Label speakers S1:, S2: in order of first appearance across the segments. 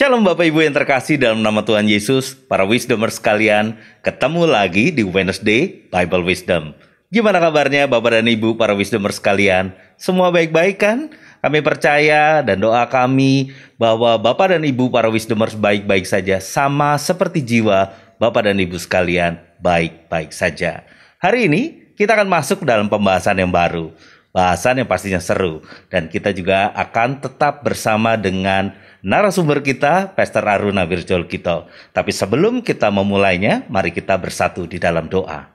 S1: Shalom Bapak Ibu yang terkasih dalam nama Tuhan Yesus, para Wisdomers sekalian, ketemu lagi di Wednesday Bible Wisdom. Gimana kabarnya Bapak dan Ibu para Wisdomers sekalian? Semua baik-baik kan? Kami percaya dan doa kami bahwa Bapak dan Ibu para Wisdomers baik-baik saja, sama seperti jiwa Bapak dan Ibu sekalian baik-baik saja. Hari ini kita akan masuk dalam pembahasan yang baru, bahasan yang pastinya seru, dan kita juga akan tetap bersama dengan narasumber kita, Pastor Aruna Wirjolkito. Tapi sebelum kita memulainya, mari kita bersatu di dalam doa.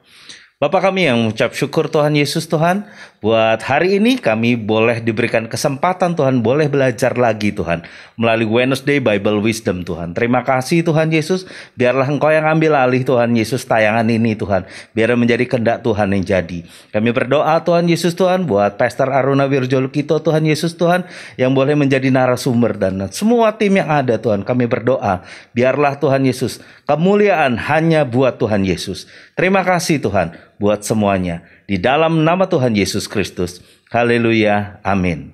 S1: Bapa kami yang mengucap syukur Tuhan Yesus Tuhan, buat hari ini kami boleh diberikan kesempatan Tuhan, boleh belajar lagi Tuhan, melalui Wednesday Bible Wisdom Tuhan. Terima kasih Tuhan Yesus, biarlah Engkau yang ambil alih Tuhan Yesus tayangan ini Tuhan, biar menjadi kehendak Tuhan yang jadi. Kami berdoa Tuhan Yesus Tuhan, buat Pastor Aruna Wirjolkito Tuhan Yesus Tuhan, yang boleh menjadi narasumber dan semua tim yang ada Tuhan, kami berdoa, biarlah Tuhan Yesus, kemuliaan hanya buat Tuhan Yesus. Terima kasih Tuhan, buat semuanya. Di dalam nama Tuhan Yesus Kristus. Haleluya. Amin.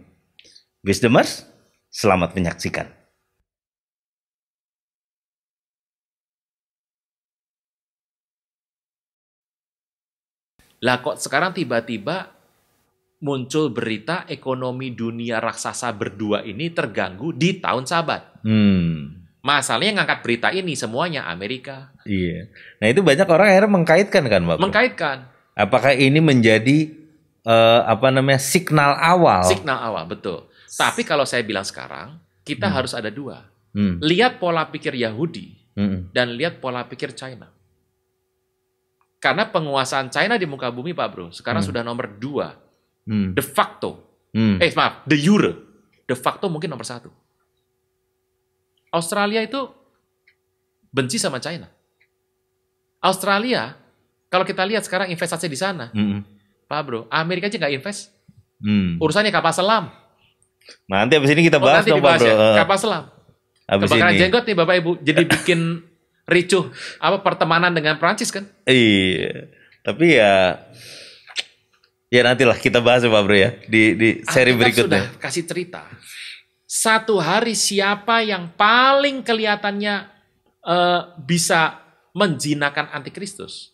S1: Wisdomers, selamat menyaksikan.
S2: Lah kok sekarang tiba-tiba muncul berita ekonomi dunia raksasa berdua ini terganggu di tahun Sabat. Masalahnya yang ngangkat berita ini semuanya Amerika.
S1: Iya. Nah itu banyak orang akhirnya mengkaitkan kan Bapak?
S2: Mengkaitkan.
S1: Apakah ini menjadi signal awal?
S2: Signal awal, betul. Tapi kalau saya bilang sekarang, kita harus ada dua. Lihat pola pikir Yahudi dan lihat pola pikir China. Karena penguasaan China di muka bumi Pak Bro, sekarang sudah nomor 2. De facto. De jure. De facto mungkin nomor 1. Australia itu benci sama China. Australia, kalau kita lihat sekarang investasi di sana, Pak Bro, Amerika aja nggak invest. Urusannya kapal selam.
S1: Nanti abis ini kita bahas
S2: nanti
S1: dong Pak Bro.
S2: Ya. Kapal selam. Kebakaran
S1: ini
S2: jenggot nih Bapak Ibu, jadi bikin ricuh pertemanan dengan Prancis kan?
S1: Iya. Tapi ya nantilah kita bahas ya Pak Bro ya di seri berikutnya.
S2: Sudah kasih cerita. Satu hari siapa yang paling kelihatannya bisa menjinakkan antikristus?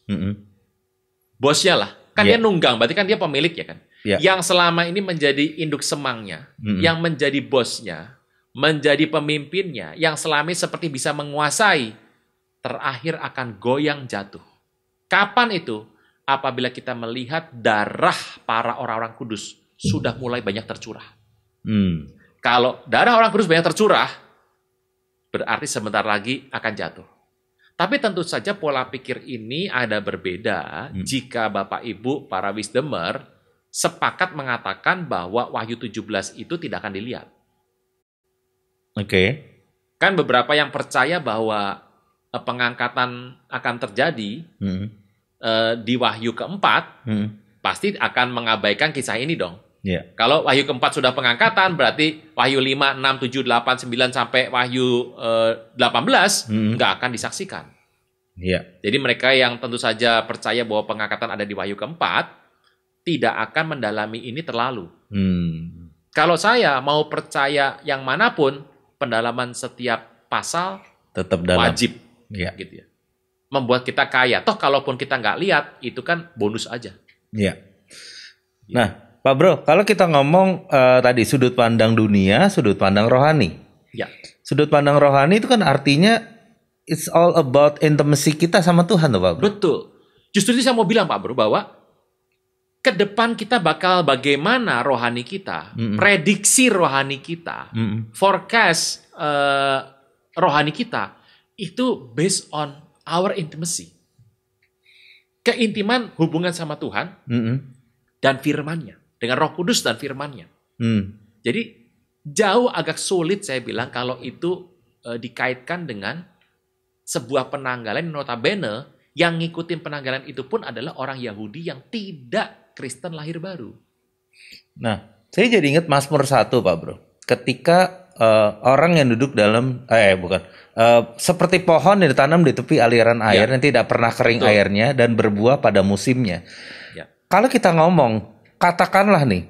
S2: Bosnya lah. Kan dia nunggang, berarti kan dia pemilik ya kan? Yang selama ini menjadi induk semangnya, yang menjadi bosnya, menjadi pemimpinnya, yang selama ini seperti bisa menguasai, terakhir akan goyang jatuh. Kapan itu? Apabila kita melihat darah para orang-orang kudus sudah mulai banyak tercurah. Kalau darah orang kudus banyak tercurah, berarti sebentar lagi akan jatuh. Tapi tentu saja pola pikir ini ada berbeda jika Bapak Ibu para wisdomer sepakat mengatakan bahwa Wahyu 17 itu tidak akan dilihat.
S1: Oke.
S2: Kan beberapa yang percaya bahwa pengangkatan akan terjadi di Wahyu keempat, pasti akan mengabaikan kisah ini dong. Kalau Wahyu keempat sudah pengangkatan, berarti Wahyu 5, 6, 7, 8, 9 sampai Wahyu 18 nggak akan disaksikan. Jadi mereka yang tentu saja percaya bahwa pengangkatan ada di Wahyu keempat, tidak akan mendalami ini terlalu. Kalau saya mau percaya yang manapun, pendalaman setiap pasal
S1: tetap dalam.
S2: Wajib. Gitu ya. Membuat kita kaya. Toh kalaupun kita nggak lihat, itu kan bonus aja.
S1: Nah, Pak Bro, kalau kita ngomong tadi sudut pandang dunia, sudut pandang rohani. Sudut pandang rohani itu kan artinya it's all about intimacy kita sama Tuhan, tuh Pak Bro.
S2: Betul. Justru itu saya mau bilang Pak Bro bahwa ke depan kita bakal bagaimana rohani kita, prediksi rohani kita, forecast rohani kita itu based on our intimacy. Keintiman hubungan sama Tuhan dan firman-Nya. Dengan Roh Kudus dan firman-Nya. Jadi jauh agak sulit saya bilang kalau itu dikaitkan dengan sebuah penanggalan notabene yang ngikutin penanggalan itu pun adalah orang Yahudi yang tidak Kristen lahir baru.
S1: Nah, saya jadi ingat Mazmur 1 Pak Bro. Ketika orang yang duduk dalam seperti pohon yang ditanam di tepi aliran air yang tidak pernah kering airnya dan berbuah pada musimnya. Kalau kita ngomong, katakanlah nih,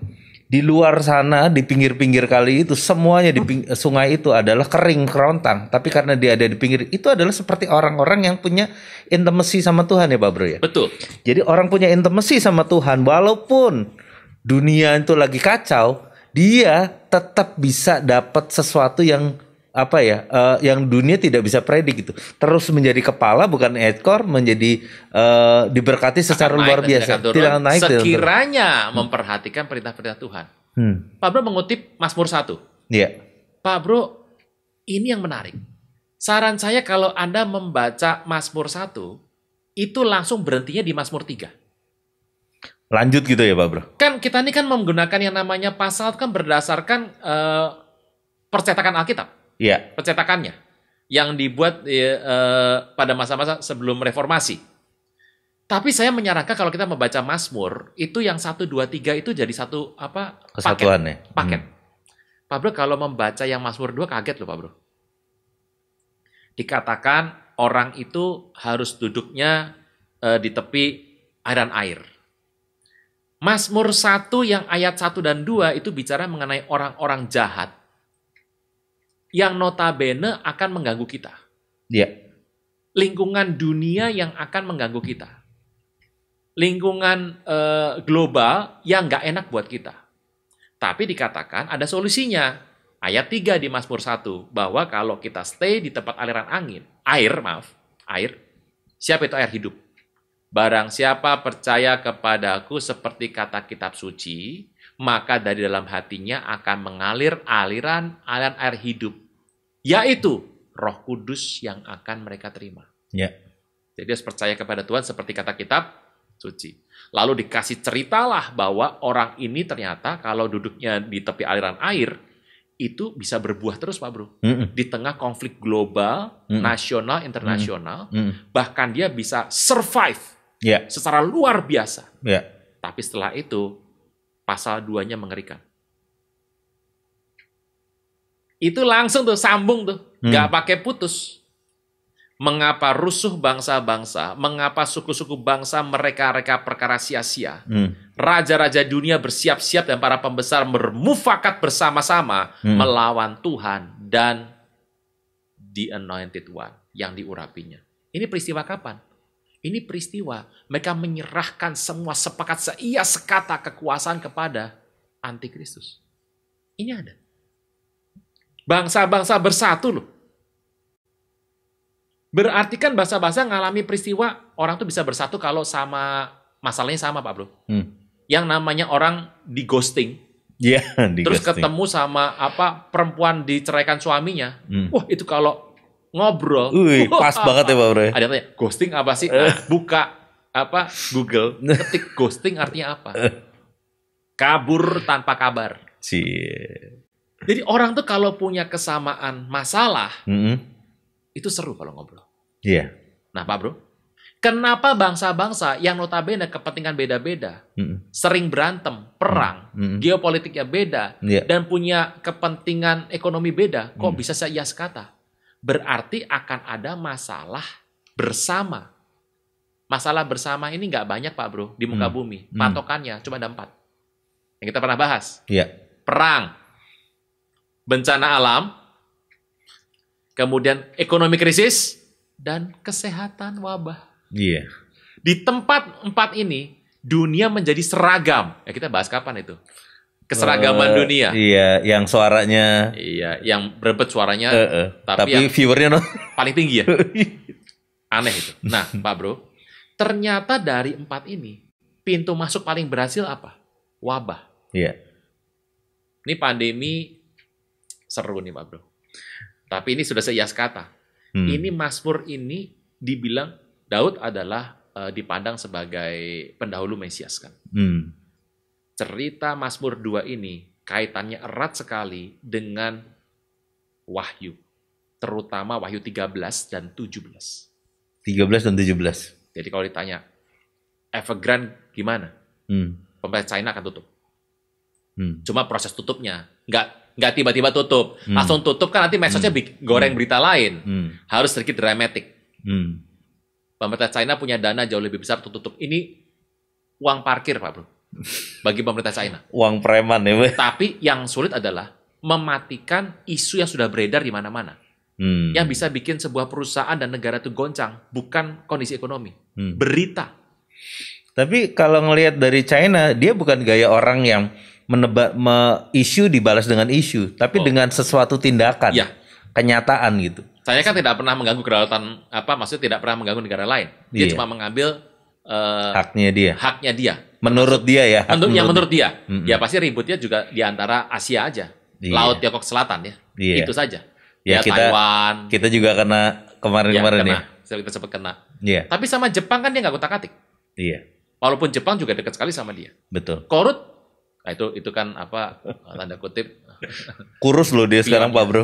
S1: Di luar sana, di pinggir-pinggir kali itu, semuanya di sungai itu adalah kering, kerontang. Tapi karena dia ada di pinggir, itu adalah seperti orang-orang yang punya intimacy sama Tuhan ya Pak Bro ya?
S2: Betul.
S1: Jadi orang punya intimacy sama Tuhan, walaupun dunia itu lagi kacau, dia tetap bisa dapat sesuatu yang yang dunia tidak bisa predik gitu. Terus menjadi kepala bukan ekor, menjadi diberkati secara luar biasa. Tidak naik.
S2: Sekiranya memperhatikan perintah-perintah Tuhan. Pak Bro mengutip Mazmur 1.
S1: Iya.
S2: Pak Bro, ini yang menarik. Saran saya kalau Anda membaca Mazmur 1, itu langsung berhentinya di Mazmur 3.
S1: Lanjut gitu ya Pak Bro?
S2: Kan kita ini kan menggunakan yang namanya pasal kan berdasarkan percetakan Alkitab.
S1: Iya.
S2: Percetakannya yang dibuat pada masa-masa sebelum reformasi. Tapi saya menyarankan kalau kita membaca Mazmur itu yang 1, 2, 3 itu jadi satu
S1: kesatuan ya.
S2: Paket. Pak Bro kalau membaca yang Mazmur 2 kaget loh Pak Bro. Dikatakan orang itu harus duduknya di tepi aliran air. Mazmur 1 yang ayat 1 dan 2 itu bicara mengenai orang-orang jahat yang notabene akan mengganggu kita.
S1: Iya.
S2: Lingkungan dunia yang akan mengganggu kita. Lingkungan global yang nggak enak buat kita. Tapi dikatakan ada solusinya. Ayat 3 di Mazmur 1, bahwa kalau kita stay di tempat aliran air, siapa itu air hidup? Barang siapa percaya kepadaku seperti kata kitab suci, maka dari dalam hatinya akan mengalir aliran air hidup. Yaitu Roh Kudus yang akan mereka terima.
S1: Ya.
S2: Jadi harus percaya kepada Tuhan seperti kata kitab suci. Lalu dikasih ceritalah bahwa orang ini ternyata kalau duduknya di tepi aliran air, itu bisa berbuah terus Pak Bro. Di tengah konflik global, nasional, internasional, bahkan dia bisa survive secara luar biasa. Tapi setelah itu, pasal 2-nya mengerikan. Itu langsung tuh sambung tuh, nggak pakai putus. Mengapa rusuh bangsa-bangsa, mengapa suku-suku bangsa mereka-reka perkara sia-sia. Raja-raja dunia bersiap-siap dan para pembesar bermufakat bersama-sama melawan Tuhan dan the anointed one yang diurapinya. Ini peristiwa kapan? Ini peristiwa mereka menyerahkan semua sepakat seia sekata kekuasaan kepada antikristus. Ini ada. Bangsa-bangsa bersatu loh. Berarti kan bangsa-bangsa ngalami peristiwa orang tuh bisa bersatu kalau sama masalahnya sama Pak Bro. Yang namanya orang di ghosting.
S1: Iya,
S2: terus ketemu sama perempuan diceraikan suaminya. Wah, itu kalau ngobrol.
S1: Pas banget ya Pak Bro.
S2: Ada tanya, ghosting apa sih? Nah, buka Google, ketik ghosting artinya apa? Kabur tanpa kabar. Jadi orang tuh kalau punya kesamaan masalah, itu seru kalau ngobrol.
S1: Iya.
S2: Nah Pak Bro, kenapa bangsa-bangsa yang notabene kepentingan beda-beda, sering berantem, perang, geopolitiknya beda, dan punya kepentingan ekonomi beda, kok bisa seia sekata? Berarti akan ada masalah bersama. Masalah bersama ini nggak banyak Pak Bro di muka bumi. Patokannya cuma ada 4. Yang kita pernah bahas.
S1: Iya.
S2: Perang, bencana alam, kemudian ekonomi krisis, dan kesehatan wabah.
S1: Iya.
S2: Di tempat 4 ini, dunia menjadi seragam. Ya kita bahas kapan itu? Keseragaman dunia.
S1: Iya, yang suaranya.
S2: Iya, yang berebut suaranya.
S1: Tapi
S2: yang
S1: viewernya
S2: paling tinggi ya. Aneh itu. Nah, Pak Bro, ternyata dari 4 ini, pintu masuk paling berhasil apa? Wabah.
S1: Iya.
S2: Ini pandemi seru nih Pak Bro. Tapi ini sudah seias kata. Ini Mazmur ini dibilang Daud adalah dipandang sebagai pendahulu Mesias kan. Cerita Mazmur 2 ini kaitannya erat sekali dengan Wahyu. Terutama Wahyu 13 dan 17.
S1: 13 dan 17.
S2: Jadi kalau ditanya, Evergrande gimana? Pemerintah China akan tutup. Cuma proses tutupnya nggak tiba-tiba tutup, langsung tutup kan nanti medsosnya goreng berita lain, harus sedikit dramatik. Pemerintah China punya dana jauh lebih besar untuk tutup. Ini uang parkir Pak Bro, bagi pemerintah China.
S1: Uang preman ya, Bang.
S2: Tapi yang sulit adalah mematikan isu yang sudah beredar di mana-mana. Yang bisa bikin sebuah perusahaan dan negara itu goncang, bukan kondisi ekonomi. Berita.
S1: Tapi kalau ngelihat dari China, dia bukan gaya orang yang isu dibalas dengan isu, tapi dengan sesuatu tindakan, kenyataan gitu.
S2: Saya kan tidak pernah mengganggu kedaulatan maksudnya tidak pernah mengganggu negara lain. Dia cuma mengambil haknya dia.
S1: Menurut dia ya.
S2: Menurut dia. Ya pasti ributnya juga di antara Asia aja. Laut Tiongkok Selatan ya. Itu saja. Ya Taiwan.
S1: Kita juga kena kemarin-kemarin ya.
S2: Kita sempat kena.
S1: Iya.
S2: Tapi sama Jepang kan dia nggak kutak-atik.
S1: Iya.
S2: Walaupun Jepang juga dekat sekali sama dia.
S1: Betul.
S2: Korut, itu kan tanda kutip.
S1: Kurus loh dia sekarang Pak Bro.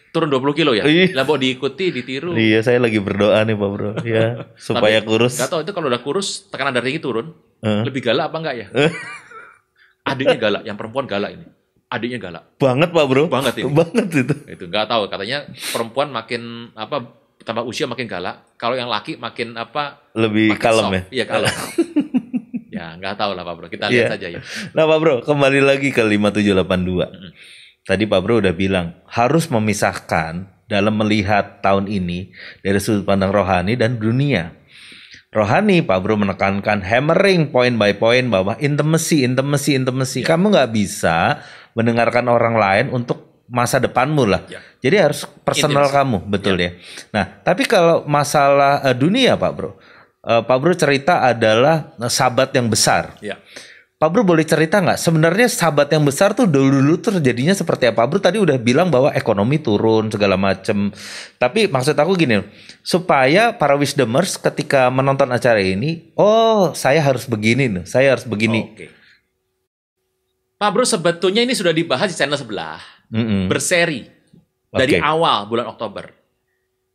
S2: Turun 20 kilo ya? Lah mau diikuti, ditiru.
S1: Iya, saya lagi berdoa nih Pak Bro. Ya, supaya kurus.
S2: Gak tau itu kalau udah kurus, tekanan darah tinggi turun. Lebih galak apa enggak ya? Adiknya galak, yang perempuan galak ini. Adiknya galak.
S1: Banget Pak Bro.
S2: Banget ini.
S1: Banget itu.
S2: Itu nggak tahu, katanya perempuan makin tambah usia makin galak. Kalau yang laki makin
S1: lebih kalem ya?
S2: Iya kalem. Ya nggak tahu lah Pak Bro. Kita lihat saja ya.
S1: Nah Pak Bro, kembali lagi ke 5782. Tadi Pak Bro udah bilang harus memisahkan dalam melihat tahun ini dari sudut pandang rohani dan dunia. Rohani Pak Bro menekankan hammering point by point bahwa intimacy. Kamu nggak bisa mendengarkan orang lain untuk masa depanmu lah. Jadi harus personal kamu, betul ya. Nah, tapi kalau masalah dunia Pak Bro cerita adalah sahabat yang besar. Pak Bro boleh cerita nggak sebenarnya sahabat yang besar tuh dulu terjadinya seperti apa? Pak Bro tadi udah bilang bahwa ekonomi turun segala macem. Tapi maksud aku gini, supaya para wisdomers ketika menonton acara ini, saya harus begini, saya harus begini.
S2: Pak Bro sebetulnya ini sudah dibahas di channel sebelah, berseri dari awal bulan Oktober,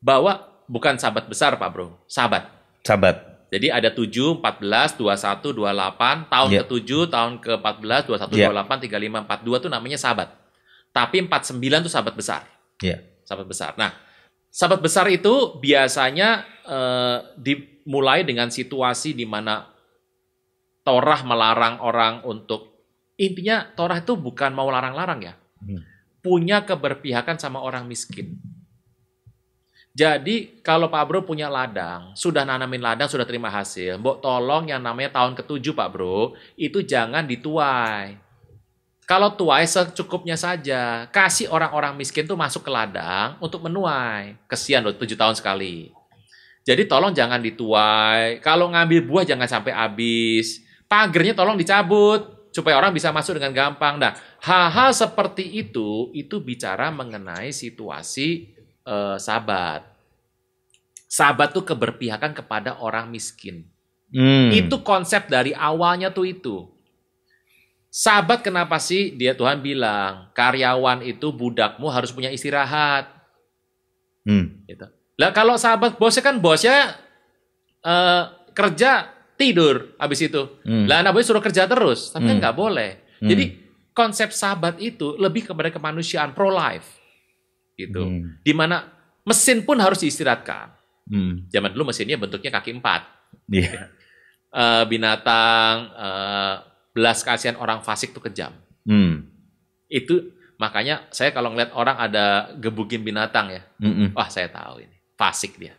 S2: bahwa bukan sahabat besar Pak Bro, sahabat. Jadi ada 7, 14, 21, 28, tahun ke-7, tahun ke-14, 21, 28, 35, 42 itu namanya sahabat. Tapi 49 itu sahabat besar. Sahabat besar. Nah, sahabat besar itu biasanya dimulai dengan situasi di mana Torah melarang orang untuk, intinya Torah itu bukan mau larang-larang ya. Punya keberpihakan sama orang miskin. Jadi kalau Pak Bro punya ladang, sudah nanamin ladang, sudah terima hasil, mbok tolong yang namanya tahun ke-7 Pak Bro, itu jangan dituai. Kalau tuai secukupnya saja, kasih orang-orang miskin tuh masuk ke ladang untuk menuai. Kesian loh 7 tahun sekali. Jadi tolong jangan dituai, kalau ngambil buah jangan sampai habis, pagernya tolong dicabut, supaya orang bisa masuk dengan gampang. Nah, hal-hal seperti itu bicara mengenai situasi sahabat. Sahabat tuh keberpihakan kepada orang miskin. Itu konsep dari awalnya tuh itu. Sahabat kenapa sih Tuhan bilang karyawan itu budakmu harus punya istirahat. Gitu. Lah kalau sahabat bosnya kerja tidur habis itu. Lah anak bosnya suruh kerja terus, tapi kan nggak boleh. Jadi konsep sahabat itu lebih kepada kemanusiaan pro life. Gitu. Dimana mesin pun harus diistirahatkan. Zaman dulu mesinnya bentuknya kaki 4. Binatang belas kasihan orang fasik tuh kejam. Itu makanya saya kalau ngeliat orang ada gebukin binatang ya, wah saya tahu ini fasik dia.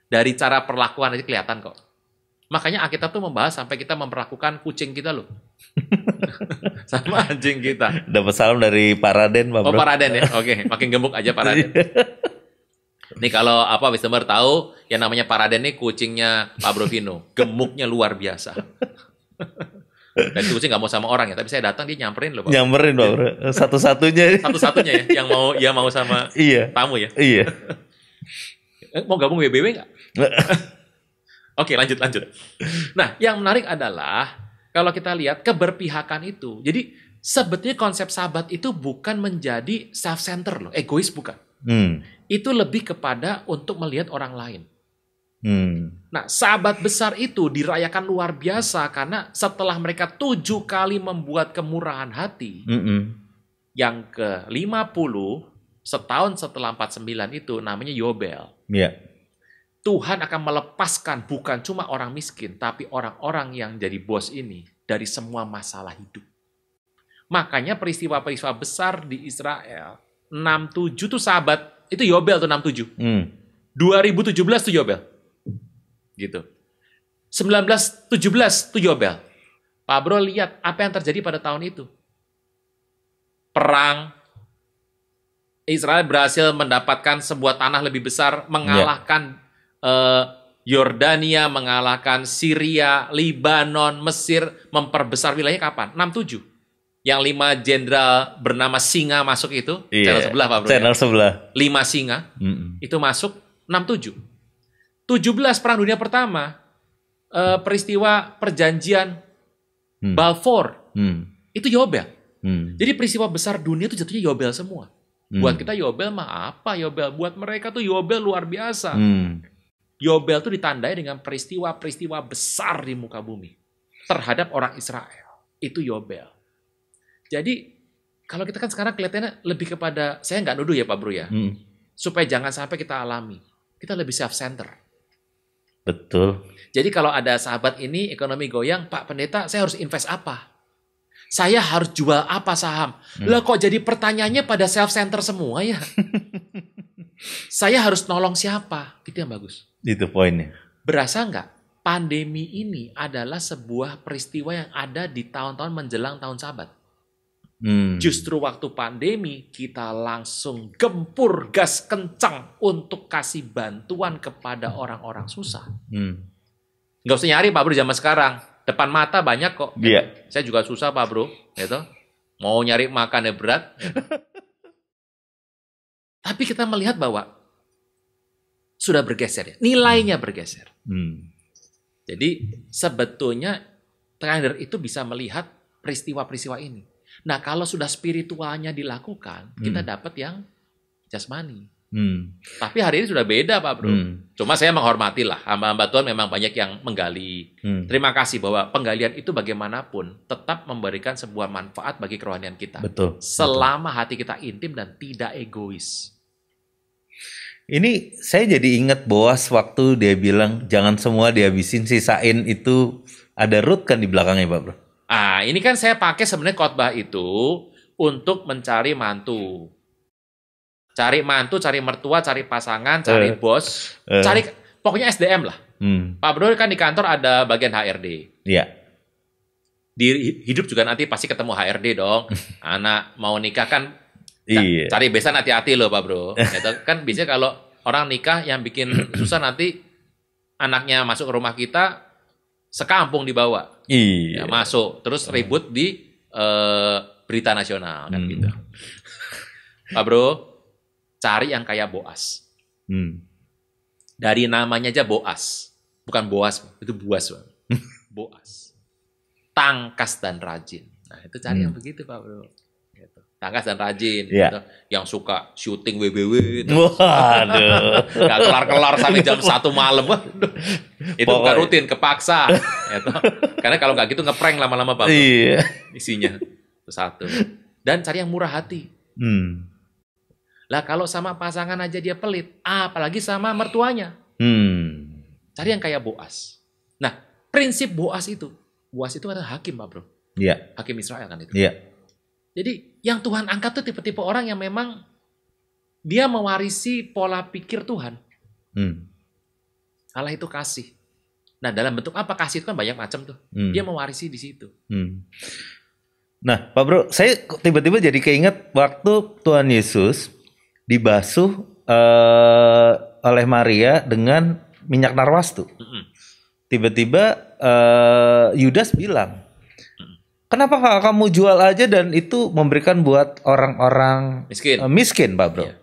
S2: Dari cara perlakuan aja kelihatan kok. Makanya Alkitab tuh membahas sampai kita memperlakukan kucing kita loh. Sama anjing kita.
S1: Dapat salam dari Pak Raden, Pak Bro.
S2: Pak Raden ya. Oke, makin gemuk aja Pak Raden. Nih kalau Wisdomer tahu yang namanya Pak Raden nih kucingnya Pak Bro Vino. Gemuknya luar biasa. Dan itu kucing nggak mau sama orang ya, tapi saya datang dia nyamperin loh Pak.
S1: Nyamperin Pak Bro.
S2: Satu-satunya ya yang mau sama tamu ya.
S1: Iya.
S2: Mau gabung WBW nggak? Oke, lanjut. Nah, yang menarik adalah kalau kita lihat keberpihakan itu. Jadi sebetulnya konsep sahabat itu bukan menjadi self-center loh, egois bukan. Itu lebih kepada untuk melihat orang lain. Nah, sahabat besar itu dirayakan luar biasa karena setelah mereka 7 kali membuat kemurahan hati, yang ke-50 setahun setelah 49 itu namanya Yobel. Tuhan akan melepaskan bukan cuma orang miskin, tapi orang-orang yang jadi bos ini dari semua masalah hidup. Makanya peristiwa-peristiwa besar di Israel, 67 tuh sahabat, itu Yobel tuh 67. 2017 tuh Yobel. Gitu. 1917 tuh Yobel. Pak Bro lihat apa yang terjadi pada tahun itu. Perang. Israel berhasil mendapatkan sebuah tanah lebih besar, mengalahkan Yordania, mengalahkan Syria, Libanon, Mesir, memperbesar wilayahnya kapan? 67. Yang 5 jenderal bernama Singa masuk itu, channel sebelah Pak Bro.
S1: Channel sebelah.
S2: 5 singa, itu masuk 67. 17 Perang Dunia Pertama, peristiwa perjanjian Balfour, itu Yobel. Jadi peristiwa besar dunia itu jatuhnya Yobel semua. Buat kita Yobel mah apa Yobel? Buat mereka tuh Yobel luar biasa. Yobel tuh ditandai dengan peristiwa-peristiwa besar di muka bumi terhadap orang Israel. Itu Yobel. Jadi kalau kita kan sekarang kelihatannya lebih kepada, saya nggak nuduh ya Pak Bro ya, supaya jangan sampai kita alami. Kita lebih self-center.
S1: Betul.
S2: Jadi kalau ada sahabat ini ekonomi goyang, Pak Pendeta saya harus invest apa? Saya harus jual apa saham? Lah kok jadi pertanyaannya pada self-center semua ya? Saya harus nolong siapa? Itu yang bagus.
S1: Itu poinnya.
S2: Berasa nggak? Pandemi ini adalah sebuah peristiwa yang ada di tahun-tahun menjelang tahun Sabat. Justru waktu pandemi kita langsung gempur gas kencang untuk kasih bantuan kepada orang-orang susah. Nggak usah nyari Pak Bro zaman sekarang. Depan mata banyak kok.
S1: Iya.
S2: Saya juga susah Pak Bro. Gitu. Mau nyari makannya berat. Gitu. Tapi kita melihat bahwa sudah bergeser ya. Nilainya bergeser. Jadi sebetulnya trader itu bisa melihat peristiwa-peristiwa ini. Nah kalau sudah spiritualnya dilakukan, kita dapat yang jasmani. Tapi hari ini sudah beda Pak Bro. Cuma saya menghormati lah, hamba-hamba Tuhan memang banyak yang menggali. Terima kasih bahwa penggalian itu bagaimanapun tetap memberikan sebuah manfaat bagi kerohanian kita.
S1: Betul.
S2: Selama hati kita intim dan tidak egois.
S1: Ini saya jadi ingat Boas waktu dia bilang jangan semua dihabisin, sisain, itu ada root kan di belakangnya Pak Bro.
S2: Ini kan saya pakai sebenarnya khotbah itu untuk mencari mantu. Cari mantu, cari mertua, cari pasangan, cari bos, cari pokoknya SDM lah. Pak Bro kan di kantor ada bagian HRD.
S1: Iya.
S2: Di hidup juga nanti pasti ketemu HRD dong. Anak mau nikah kan cari besan hati-hati loh Pak Bro. Gitu. Kan biasanya kalau orang nikah yang bikin susah nanti anaknya masuk ke rumah kita sekampung dibawa. Ya, masuk terus ribut di berita nasional kan gitu. Pak Bro, cari yang kayak Boas. Dari namanya aja Boas. Bukan Boas, itu Boas. Boas. Tangkas dan rajin. Nah, itu cari yang begitu, Pak Bro. Gitu. Tangkas dan rajin. Gitu. Yang suka syuting WBW. Gitu.
S1: Waduh.
S2: Gak kelar-kelar sampai jam 1 malam. Itu bukan rutin, kepaksa. Gitu. Karena kalau nggak gitu ngeprank lama-lama Pak Bro.
S1: Iya.
S2: Isinya. Itu satu. Dan cari yang murah hati. Lah kalau sama pasangan aja dia pelit, apalagi sama mertuanya. Cari yang kayak Boas. Nah, prinsip Boas itu adalah hakim, Pak Bro.
S1: Iya.
S2: Hakim Israel kan itu.
S1: Iya.
S2: Jadi yang Tuhan angkat tuh tipe-tipe orang yang memang dia mewarisi pola pikir Tuhan. Allah itu kasih. Nah, dalam bentuk apa kasih itu kan banyak macam tuh. Dia mewarisi di situ.
S1: Nah, Pak Bro, saya tiba-tiba jadi keinget waktu Tuhan Yesus dibasuh oleh Maria dengan minyak narwastu. Tiba-tiba Yudas bilang, kenapa kamu jual aja dan itu memberikan buat orang-orang miskin, Pak Bro? Iya.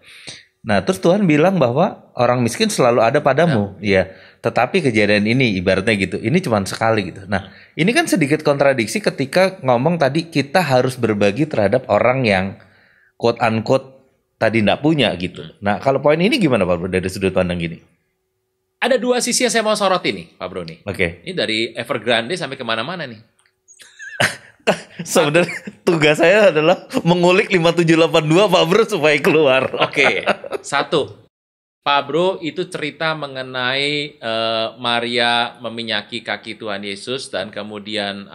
S1: Nah, terus Tuhan bilang bahwa orang miskin selalu ada padamu. Iya. Tetapi kejadian ini ibaratnya gitu, ini cuma sekali gitu. Nah, ini kan sedikit kontradiksi ketika ngomong tadi kita harus berbagi terhadap orang yang quote unquote tadi enggak punya gitu. Nah, kalau poin ini gimana Pak Bro dari sudut pandang gini?
S2: Ada dua sisi yang saya mau soroti nih, Pak Bro nih.
S1: Oke.
S2: Ini dari Evergrande sampai kemana-mana nih.
S1: Sebenarnya tugas saya adalah mengulik 5782 Pak Bro supaya keluar.
S2: Oke. Satu. Pak Bro itu cerita mengenai Maria meminyaki kaki Tuhan Yesus dan kemudian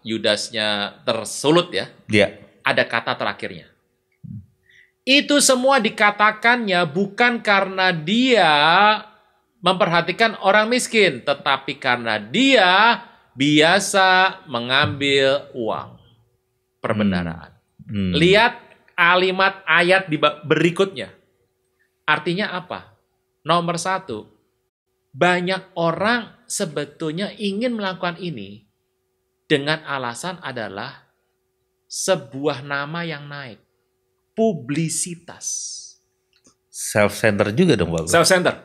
S2: Yudasnya tersulut ya.
S1: Iya.
S2: Ada kata terakhirnya. Itu semua dikatakannya bukan karena dia memperhatikan orang miskin, tetapi karena dia biasa mengambil uang. Perbendaharaan. Lihat kalimat ayat di berikutnya. Artinya apa? Nomor 1, banyak orang sebetulnya ingin melakukan ini dengan alasan adalah sebuah nama yang naik. Publisitas.
S1: Self-center juga dong, Pak.
S2: Self-center.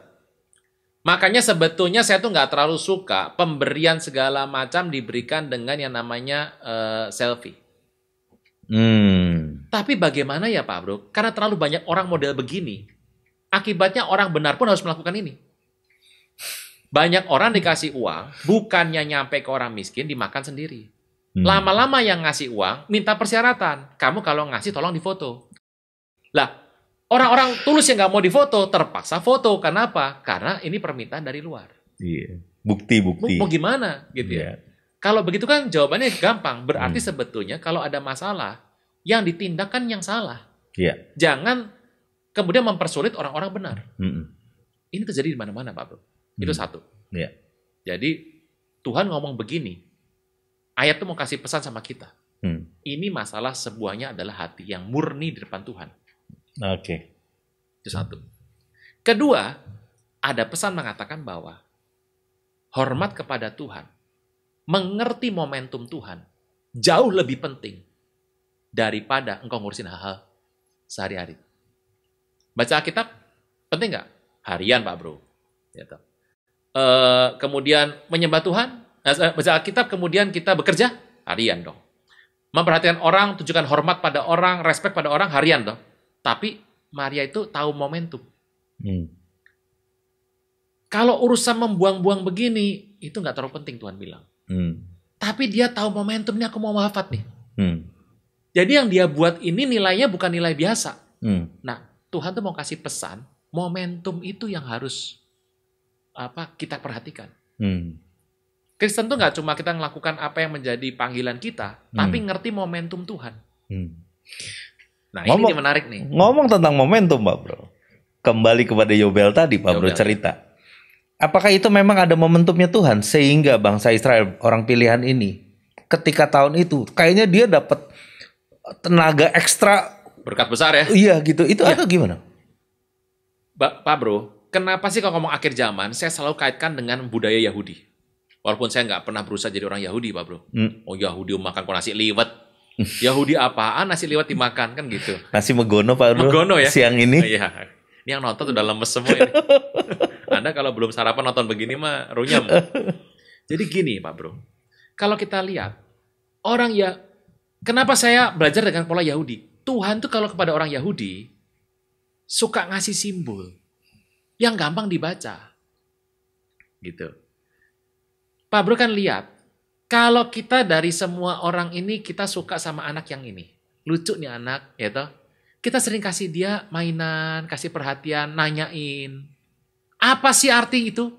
S2: Makanya sebetulnya saya tuh nggak terlalu suka pemberian segala macam diberikan dengan yang namanya selfie. Tapi bagaimana ya Pak Bro? Karena terlalu banyak orang model begini. Akibatnya orang benar pun harus melakukan ini. Banyak orang dikasih uang, bukannya nyampe ke orang miskin, dimakan sendiri. Lama-lama yang ngasih uang, minta persyaratan. Kamu kalau ngasih tolong difoto. Lah, orang-orang tulus yang nggak mau difoto, terpaksa foto. Kenapa? Karena ini permintaan dari luar.
S1: Iya. Bukti-bukti.
S2: Mau gimana gitu ya? Kalau begitu kan jawabannya gampang. Berarti sebetulnya kalau ada masalah, yang ditindakan yang salah.
S1: Iya.
S2: Jangan kemudian mempersulit orang-orang benar. Ini terjadi di mana-mana, Pak Bro. Itu satu.
S1: Iya.
S2: Jadi Tuhan ngomong begini. Ayat itu mau kasih pesan sama kita. Ini masalah sebuahnya adalah hati yang murni di depan Tuhan.
S1: Oke.
S2: Itu satu. Kedua, ada pesan mengatakan bahwa hormat kepada Tuhan, mengerti momentum Tuhan, jauh lebih penting daripada engkau ngurusin hal-hal sehari-hari. Baca Alkitab, penting nggak? Harian, Pak Bro. Gitu. Kemudian menyembah Tuhan, baca Alkitab, kemudian kita bekerja, harian dong. Memperhatikan orang, tunjukkan hormat pada orang, respect pada orang, harian dong. Tapi Maria itu tahu momentum. Kalau urusan membuang-buang begini, itu nggak terlalu penting Tuhan bilang. Tapi dia tahu momentumnya, aku mau wafat nih. Jadi yang dia buat ini nilainya bukan nilai biasa. Nah, Tuhan tuh mau kasih pesan, momentum itu yang harus kita perhatikan. Kristen tuh nggak cuma kita melakukan apa yang menjadi panggilan kita, tapi ngerti momentum Tuhan. Nah, ini menarik nih.
S1: Ngomong tentang momentum, Pak Bro. Kembali kepada Yobel tadi, Pak Bro cerita. Apakah itu memang ada momentumnya Tuhan sehingga bangsa Israel, orang pilihan ini, ketika tahun itu, kayaknya dia dapat tenaga ekstra,
S2: berkat besar ya?
S1: Iya gitu. Itu atau gimana?
S2: Pak Bro, kenapa sih kalau ngomong akhir zaman, saya selalu kaitkan dengan budaya Yahudi. Walaupun saya nggak pernah berusaha jadi orang Yahudi, Pak Bro. Oh, Yahudi makan nasi liwet. Yahudi apaan nasi liwet dimakan, kan gitu.
S1: Nasi megono, Pak Bro.
S2: Megono ya?
S1: Siang ini.
S2: Iya. Ini yang nonton udah lemes semua ini. Anda kalau belum sarapan nonton begini mah runyam. Jadi gini, Pak Bro. Kalau kita lihat, kenapa saya belajar dengan pola Yahudi? Tuhan tuh kalau kepada orang Yahudi, suka ngasih simbol yang gampang dibaca. Gitu. Pak Bro kan lihat, kalau kita dari semua orang ini, kita suka sama anak yang ini. Lucu nih anak, ya toh. Kita sering kasih dia mainan, kasih perhatian, nanyain. Apa sih arti itu?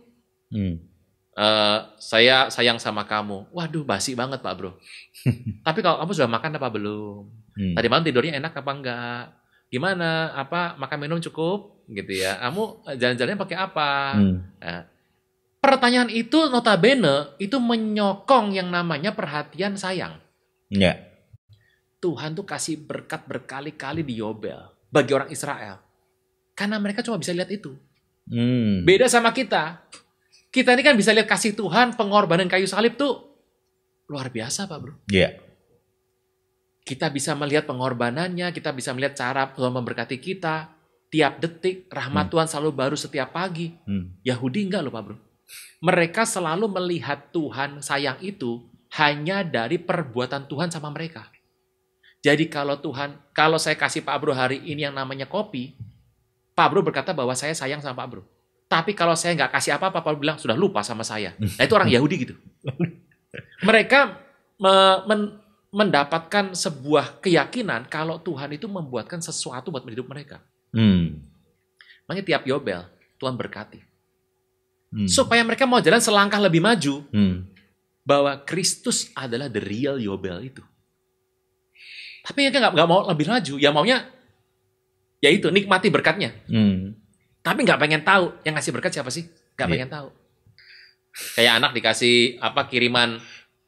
S2: Saya sayang sama kamu. Waduh, basi banget Pak Bro. Tapi kalau kamu sudah makan apa belum? Tadi malam tidurnya enak apa enggak? Gimana? Makan minum cukup? Gitu ya. Kamu jalan-jalannya pakai apa? Nah, pertanyaan itu notabene itu menyokong yang namanya perhatian sayang.
S1: Ya.
S2: Tuhan tuh kasih berkat berkali-kali di Yobel bagi orang Israel. Karena mereka cuma bisa lihat itu. Beda sama kita. Kita ini kan bisa lihat kasih Tuhan, pengorbanan kayu salib tuh luar biasa, Pak Bro.
S1: Iya.
S2: Kita bisa melihat pengorbanannya, kita bisa melihat cara Tuhan memberkati kita. Tiap detik, rahmat Tuhan selalu baru setiap pagi. Yahudi enggak loh, Pak Bro. Mereka selalu melihat Tuhan sayang itu hanya dari perbuatan Tuhan sama mereka. Jadi kalau saya kasih Pak Bro hari ini yang namanya kopi, Pak Bro berkata bahwa saya sayang sama Pak Bro. Tapi kalau saya nggak kasih apa-apa, Pak Bro bilang sudah lupa sama saya. Nah itu orang Yahudi gitu. Mereka mendapatkan sebuah keyakinan kalau Tuhan itu membuatkan sesuatu buat hidup mereka. Makanya tiap Yobel Tuhan berkati. Supaya mereka mau jalan selangkah lebih maju. bahwa Kristus adalah the real Yobel itu. Tapi mereka nggak mau lebih maju, ya maunya ya itu nikmati berkatnya. Tapi nggak pengen tahu yang ngasih berkat siapa sih? Nggak pengen tahu. Kayak anak dikasih kiriman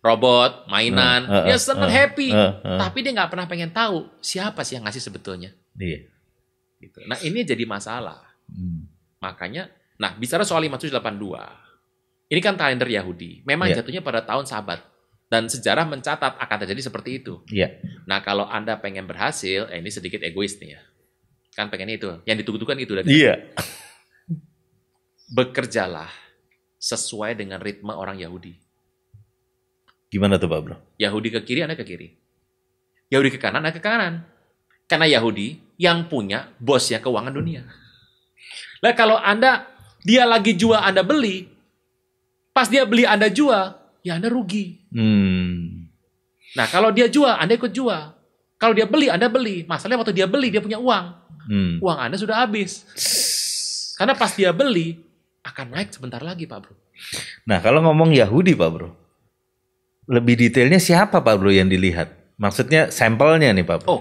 S2: robot, mainan, dia seneng happy. Tapi dia nggak pernah pengen tahu siapa sih yang ngasih sebetulnya. Gitu. Nah ini jadi masalah. Makanya, bicara soal 5782, ini kan kalender Yahudi. Memang jatuhnya pada tahun Sabat. Dan sejarah mencatat akan terjadi seperti itu. Nah kalau Anda pengen berhasil, ini sedikit egois nih ya. Kan pengen itu. Yang ditunggu-tunggu kan itu. Bekerjalah sesuai dengan ritme orang Yahudi.
S1: Gimana tuh Pak Bro?
S2: Yahudi ke kiri, Anda ke kiri. Yahudi ke kanan, Anda ke kanan. Karena Yahudi yang punya bosnya keuangan dunia. Lah kalau dia lagi jual, Anda beli. Pas dia beli, Anda jual. Ya Anda rugi. Nah kalau dia jual, Anda ikut jual. Kalau dia beli, Anda beli. Masalahnya waktu dia beli, dia punya uang. Uang Anda sudah habis. Karena pas dia beli, akan naik sebentar lagi Pak Bro.
S1: Nah kalau ngomong Yahudi Pak Bro, lebih detailnya siapa Pak Bro yang dilihat? Maksudnya sampelnya nih Pak Bro.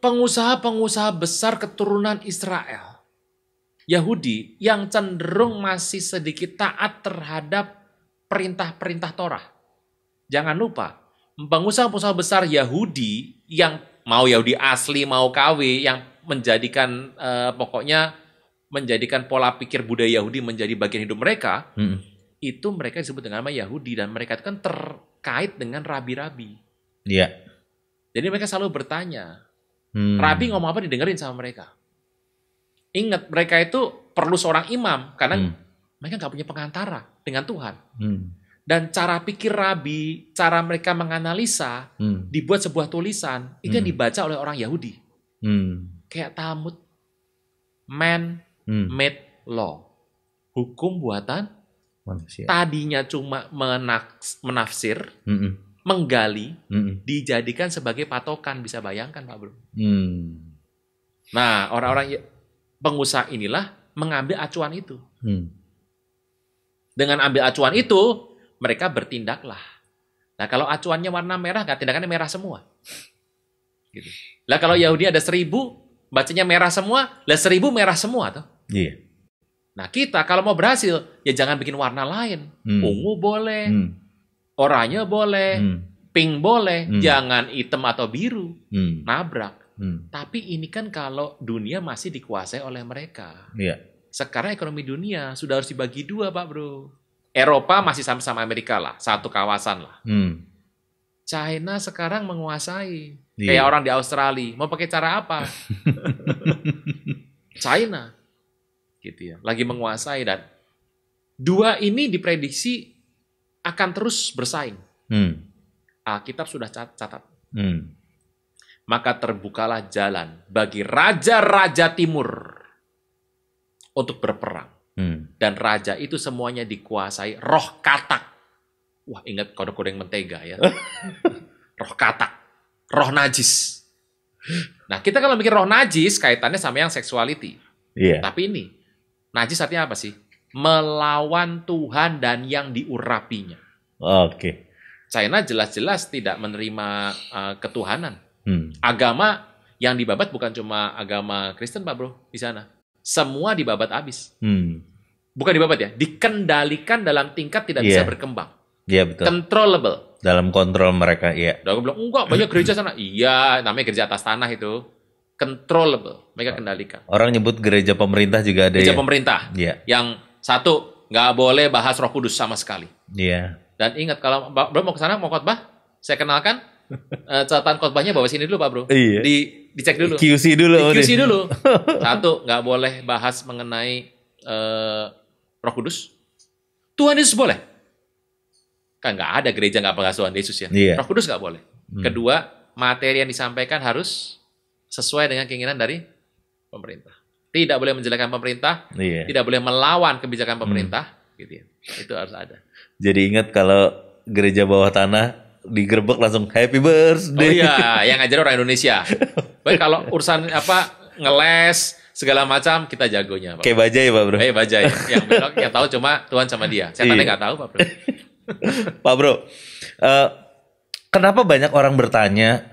S2: Pengusaha-pengusaha besar keturunan Israel. Yahudi yang cenderung masih sedikit taat terhadap perintah-perintah Torah. Jangan lupa, pengusaha-pengusaha besar Yahudi yang mau Yahudi asli, mau KW, yang menjadikan pokoknya menjadikan pola pikir budaya Yahudi menjadi bagian hidup mereka, itu mereka disebut dengan nama Yahudi dan mereka itu kan terkait dengan rabi-rabi. Jadi mereka selalu bertanya, rabi ngomong apa didengerin sama mereka. Ingat, mereka itu perlu seorang imam karena mereka nggak punya pengantara dengan Tuhan. Dan cara pikir rabi, cara mereka menganalisa, dibuat sebuah tulisan, itu yang dibaca oleh orang Yahudi. Kayak Talmud, man-made law. Hukum buatan manusia. Tadinya cuma menafsir, menggali, dijadikan sebagai patokan. Bisa bayangkan Pak Bro. Nah, orang-orang pengusaha inilah mengambil acuan itu. Dengan ambil acuan itu, mereka bertindaklah. Nah kalau acuannya warna merah, tindakannya merah semua. Gitu. Lah kalau Yahudi ada 1000, bacanya merah semua, lah 1000 merah semua tuh. Nah kita kalau mau berhasil, ya jangan bikin warna lain. Ungu boleh, oranye boleh, pink boleh, jangan hitam atau biru, nabrak. Tapi ini kan kalau dunia masih dikuasai oleh mereka. Sekarang ekonomi dunia sudah harus dibagi dua Pak Bro. Eropa masih sama-sama Amerika lah, satu kawasan lah. China sekarang menguasai. Kayak orang di Australia, mau pakai cara apa? China. Gitu ya, lagi menguasai dan dua ini diprediksi akan terus bersaing. Alkitab sudah catat. Maka terbukalah jalan bagi raja-raja timur untuk berperang. Dan raja itu semuanya dikuasai roh katak. Wah, ingat kode-kode yang mentega ya. Roh katak, roh najis. Nah, kita kalau mikir roh najis kaitannya sama yang sexuality. Tapi ini, najis artinya apa sih? Melawan Tuhan dan yang diurapinya. China jelas-jelas tidak menerima ketuhanan. Agama yang dibabat bukan cuma agama Kristen Pak Bro di sana. Semua dibabat habis. Bukan dibabat ya, dikendalikan dalam tingkat tidak bisa berkembang.
S1: Betul.
S2: Controllable.
S1: Dalam kontrol mereka,
S2: Dan aku bilang, enggak, banyak gereja sana. Iya, namanya gereja atas tanah itu. Controllable, mereka kendalikan.
S1: Orang nyebut gereja pemerintah juga ada.
S2: Gereja pemerintah. Yang satu, nggak boleh bahas Roh Kudus sama sekali. Dan ingat, kalau Bro mau ke sana, mau khotbah, saya kenalkan, catatan khotbahnya bawa sini dulu Pak Bro. Dicek dulu.
S1: QC dulu.
S2: QC dulu. Satu, nggak boleh bahas mengenai Roh Kudus. Tuhan Yesus boleh. Kan nggak ada gereja nggak bahas Tuhan Yesus ya. Roh Kudus nggak boleh. Kedua, materi yang disampaikan harus sesuai dengan keinginan dari pemerintah. Tidak boleh menjelekkan pemerintah. Tidak boleh melawan kebijakan pemerintah. Gitu ya. Itu harus ada.
S1: Jadi ingat kalau gereja bawah tanah digerebek langsung happy birthday.
S2: Oh iya, yang ngajar orang Indonesia. Baik kalau urusan ngeles segala macam kita jagonya Pak.
S1: Kayak bajai Pak Bro.
S2: Kayak bajai. Yang belok yang tahu cuma Tuhan sama dia. Setannya nggak tahu Pak Bro.
S1: Pak Bro, kenapa banyak orang bertanya,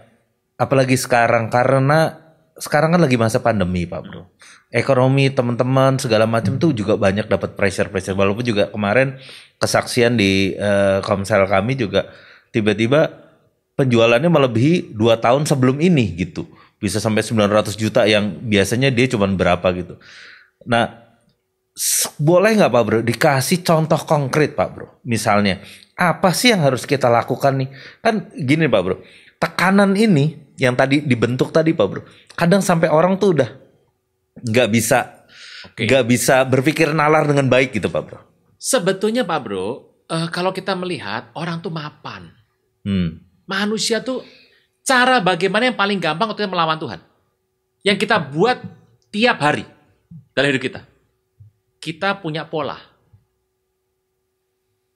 S1: apalagi sekarang, karena sekarang kan lagi masa pandemi Pak Bro. Ekonomi teman-teman segala macam tuh juga banyak dapat pressure. Walaupun juga kemarin kesaksian di Komsel kami juga tiba-tiba penjualannya melebihi 2 tahun sebelum ini gitu. Bisa sampai 900 juta yang biasanya dia cuma berapa gitu. Nah, boleh nggak Pak Bro dikasih contoh konkret Pak Bro? Misalnya, apa sih yang harus kita lakukan nih? Kan gini Pak Bro, tekanan ini yang tadi dibentuk tadi Pak Bro, kadang sampai orang tuh udah nggak bisa berpikir nalar dengan baik gitu Pak Bro.
S2: Sebetulnya Pak Bro, kalau kita melihat orang tuh mapan. Manusia tuh cara bagaimana yang paling gampang untuk melawan Tuhan. Yang kita buat tiap hari dalam hidup kita. Kita punya pola.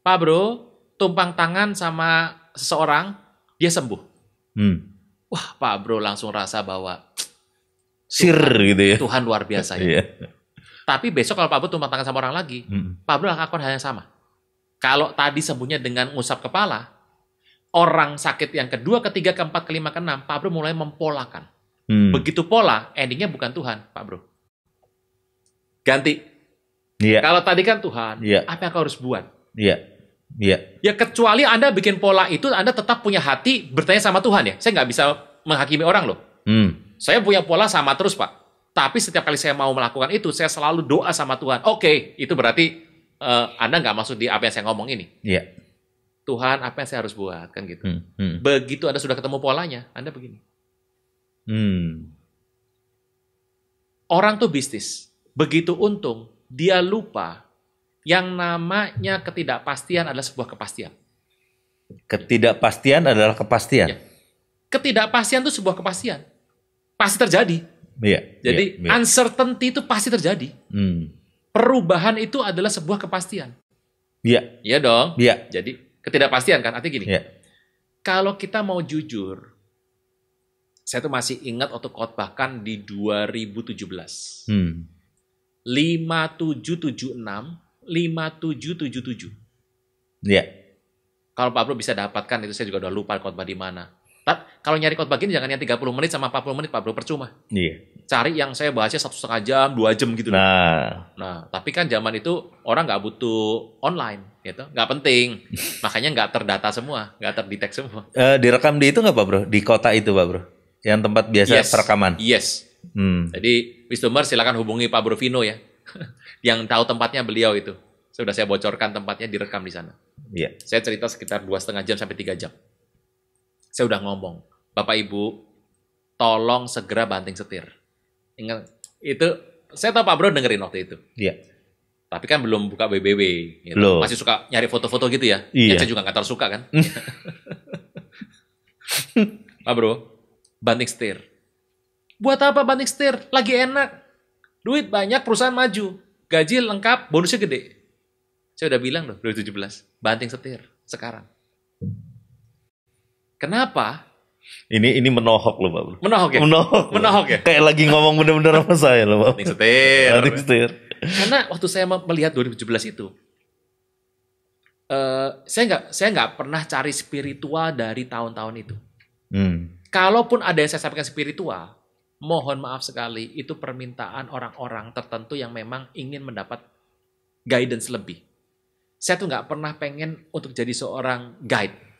S2: Pak Bro, tumpang tangan sama seseorang, dia sembuh. Wah Pak Bro langsung rasa bahwa
S1: gitu ya.
S2: Tuhan luar biasa ya. Tapi besok kalau Pak Bro tumpang tangan sama orang lagi, Pak Bro akan lakukan hal yang sama. Kalau tadi sembuhnya dengan ngusap kepala, orang sakit yang kedua, ketiga, keempat, kelima, keenam, Pak Bro mulai mempolakan. Begitu pola, endingnya bukan Tuhan, Pak Bro. Ganti. Kalau tadi kan Tuhan, apa yang kau harus buat? Ya kecuali Anda bikin pola itu, Anda tetap punya hati bertanya sama Tuhan ya. Saya nggak bisa menghakimi orang loh. Saya punya pola sama terus Pak. Tapi setiap kali saya mau melakukan itu, saya selalu doa sama Tuhan. Oke, itu berarti Anda nggak maksud di apa yang saya ngomong ini. Tuhan, apa yang saya harus buat? Kan gitu. Begitu Anda sudah ketemu polanya, Anda begini. Orang tuh bisnis. Begitu untung, dia lupa yang namanya ketidakpastian adalah sebuah kepastian.
S1: Ketidakpastian adalah kepastian.
S2: Ketidakpastian itu sebuah kepastian. Pasti terjadi. Jadi uncertainty itu pasti terjadi. Perubahan itu adalah sebuah kepastian. Iya dong. Jadi ketidakpastian kan, artinya gini. Kalau kita mau jujur, saya tuh masih ingat waktu khotbahkan di 2017. 5776, 5777. Kalau Pak Bro bisa dapatkan itu, saya juga udah lupa khotbah di mana. Kalau nyari khotbah gini jangan yang 30 menit sama 40 menit Pak Bro, percuma. Cari yang saya bahasnya 1,5 jam, 2 jam gitu. Nah, tapi kan zaman itu orang nggak butuh online, gitu, nggak penting. Makanya nggak terdata semua, nggak terdetek semua.
S1: Direkam di itu nggak Pak Bro? Di kota itu Pak Bro? Yang tempat biasa perekaman? Jadi Wisdomers silakan hubungi Pak Bro Vino ya. Yang tahu tempatnya beliau itu. Sudah saya bocorkan tempatnya, direkam di sana. Saya cerita sekitar 2,5 jam sampai 3 jam. Saya udah ngomong, Bapak Ibu, tolong segera banting setir. Ingat, itu saya tahu Pak Bro dengerin waktu itu. Tapi kan belum buka BBB. Gitu. Masih suka nyari foto-foto gitu ya. Yang saya juga nggak tersuka kan. Pak Bro, banting setir. Buat apa banting setir? Lagi enak. Duit banyak, perusahaan maju. Gaji lengkap, bonusnya gede. Saya udah bilang loh, 2017. Banting setir, sekarang. Kenapa? Ini menohok loh Pak Bro.
S2: Menohok ya?
S1: Kayak lagi ngomong bener-bener sama saya loh Pak.
S2: Banting setir.
S1: Banting setir.
S2: Karena waktu saya melihat 2017 itu, saya nggak pernah cari spiritual dari tahun-tahun itu. Kalaupun ada yang saya sampaikan spiritual, mohon maaf sekali, itu permintaan orang-orang tertentu yang memang ingin mendapat guidance lebih. Saya tuh nggak pernah pengen untuk jadi seorang guide.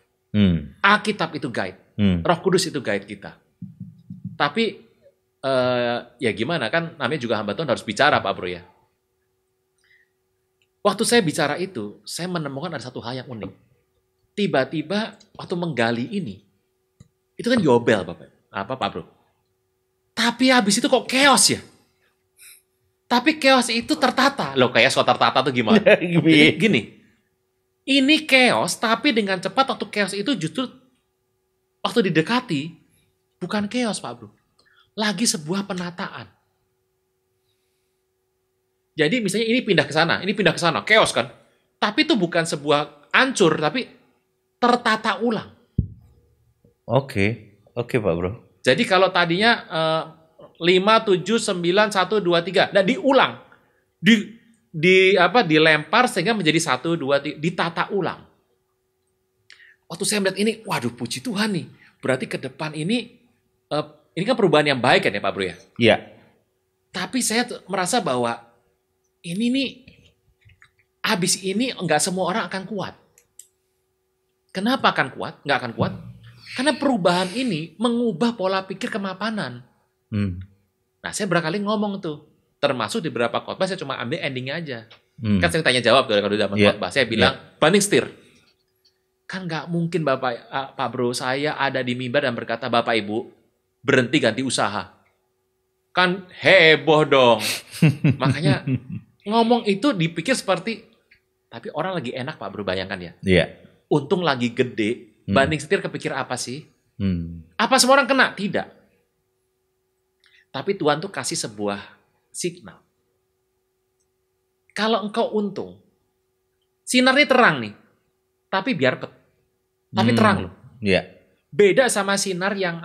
S2: Alkitab itu guide, Roh Kudus itu guide kita. Tapi ya gimana kan, namanya juga hamba Tuhan harus bicara Pak Bro ya. Waktu saya bicara itu, saya menemukan ada satu hal yang unik. Tiba-tiba waktu menggali ini, itu kan Yobel Pak Bro. Tapi habis itu kok chaos ya? Tapi chaos itu tertata. Loh, chaos kok tertata tuh gimana? Jadi gini, ini chaos, tapi dengan cepat waktu chaos itu justru waktu didekati, bukan chaos Pak Bro. Lagi sebuah penataan. Jadi misalnya ini pindah ke sana, chaos kan? Tapi itu bukan sebuah hancur, tapi tertata ulang.
S1: Oke Pak Bro.
S2: Jadi kalau tadinya 5, 7, 9, 1, 2, 3. Nah diulang. Dilempar sehingga menjadi 1, 2, 3. Ditata ulang. waktu saya melihat ini, waduh puji Tuhan nih. Berarti ke depan ini kan perubahan yang baik kan ya Pak Bro ya?
S1: Iya.
S2: Tapi saya merasa bahwa ini nih, habis ini nggak semua orang akan kuat. Kenapa akan kuat? Nggak akan kuat. Karena perubahan ini mengubah pola pikir kemapanan. Nah, saya berkali ngomong tuh. Termasuk di beberapa khotbah saya cuma ambil endingnya aja. Kan saya tanya jawab tuh kalau di dalam khotbah. Saya bilang, banding setir. Kan nggak mungkin Pak Bro, saya ada di mimbar dan berkata, Bapak Ibu, berhenti ganti usaha. Kan heboh dong. Makanya ngomong itu dipikir seperti, tapi orang lagi enak Pak Bro, bayangkan ya.
S1: Iya.
S2: Untung lagi gede. Banding setir kepikir apa sih? Apa semua orang kena? Tidak. Tapi Tuhan tuh kasih sebuah signal. Kalau engkau untung, sinarnya terang nih, tapi biar tapi terang loh.
S1: Iya.
S2: Beda sama sinar yang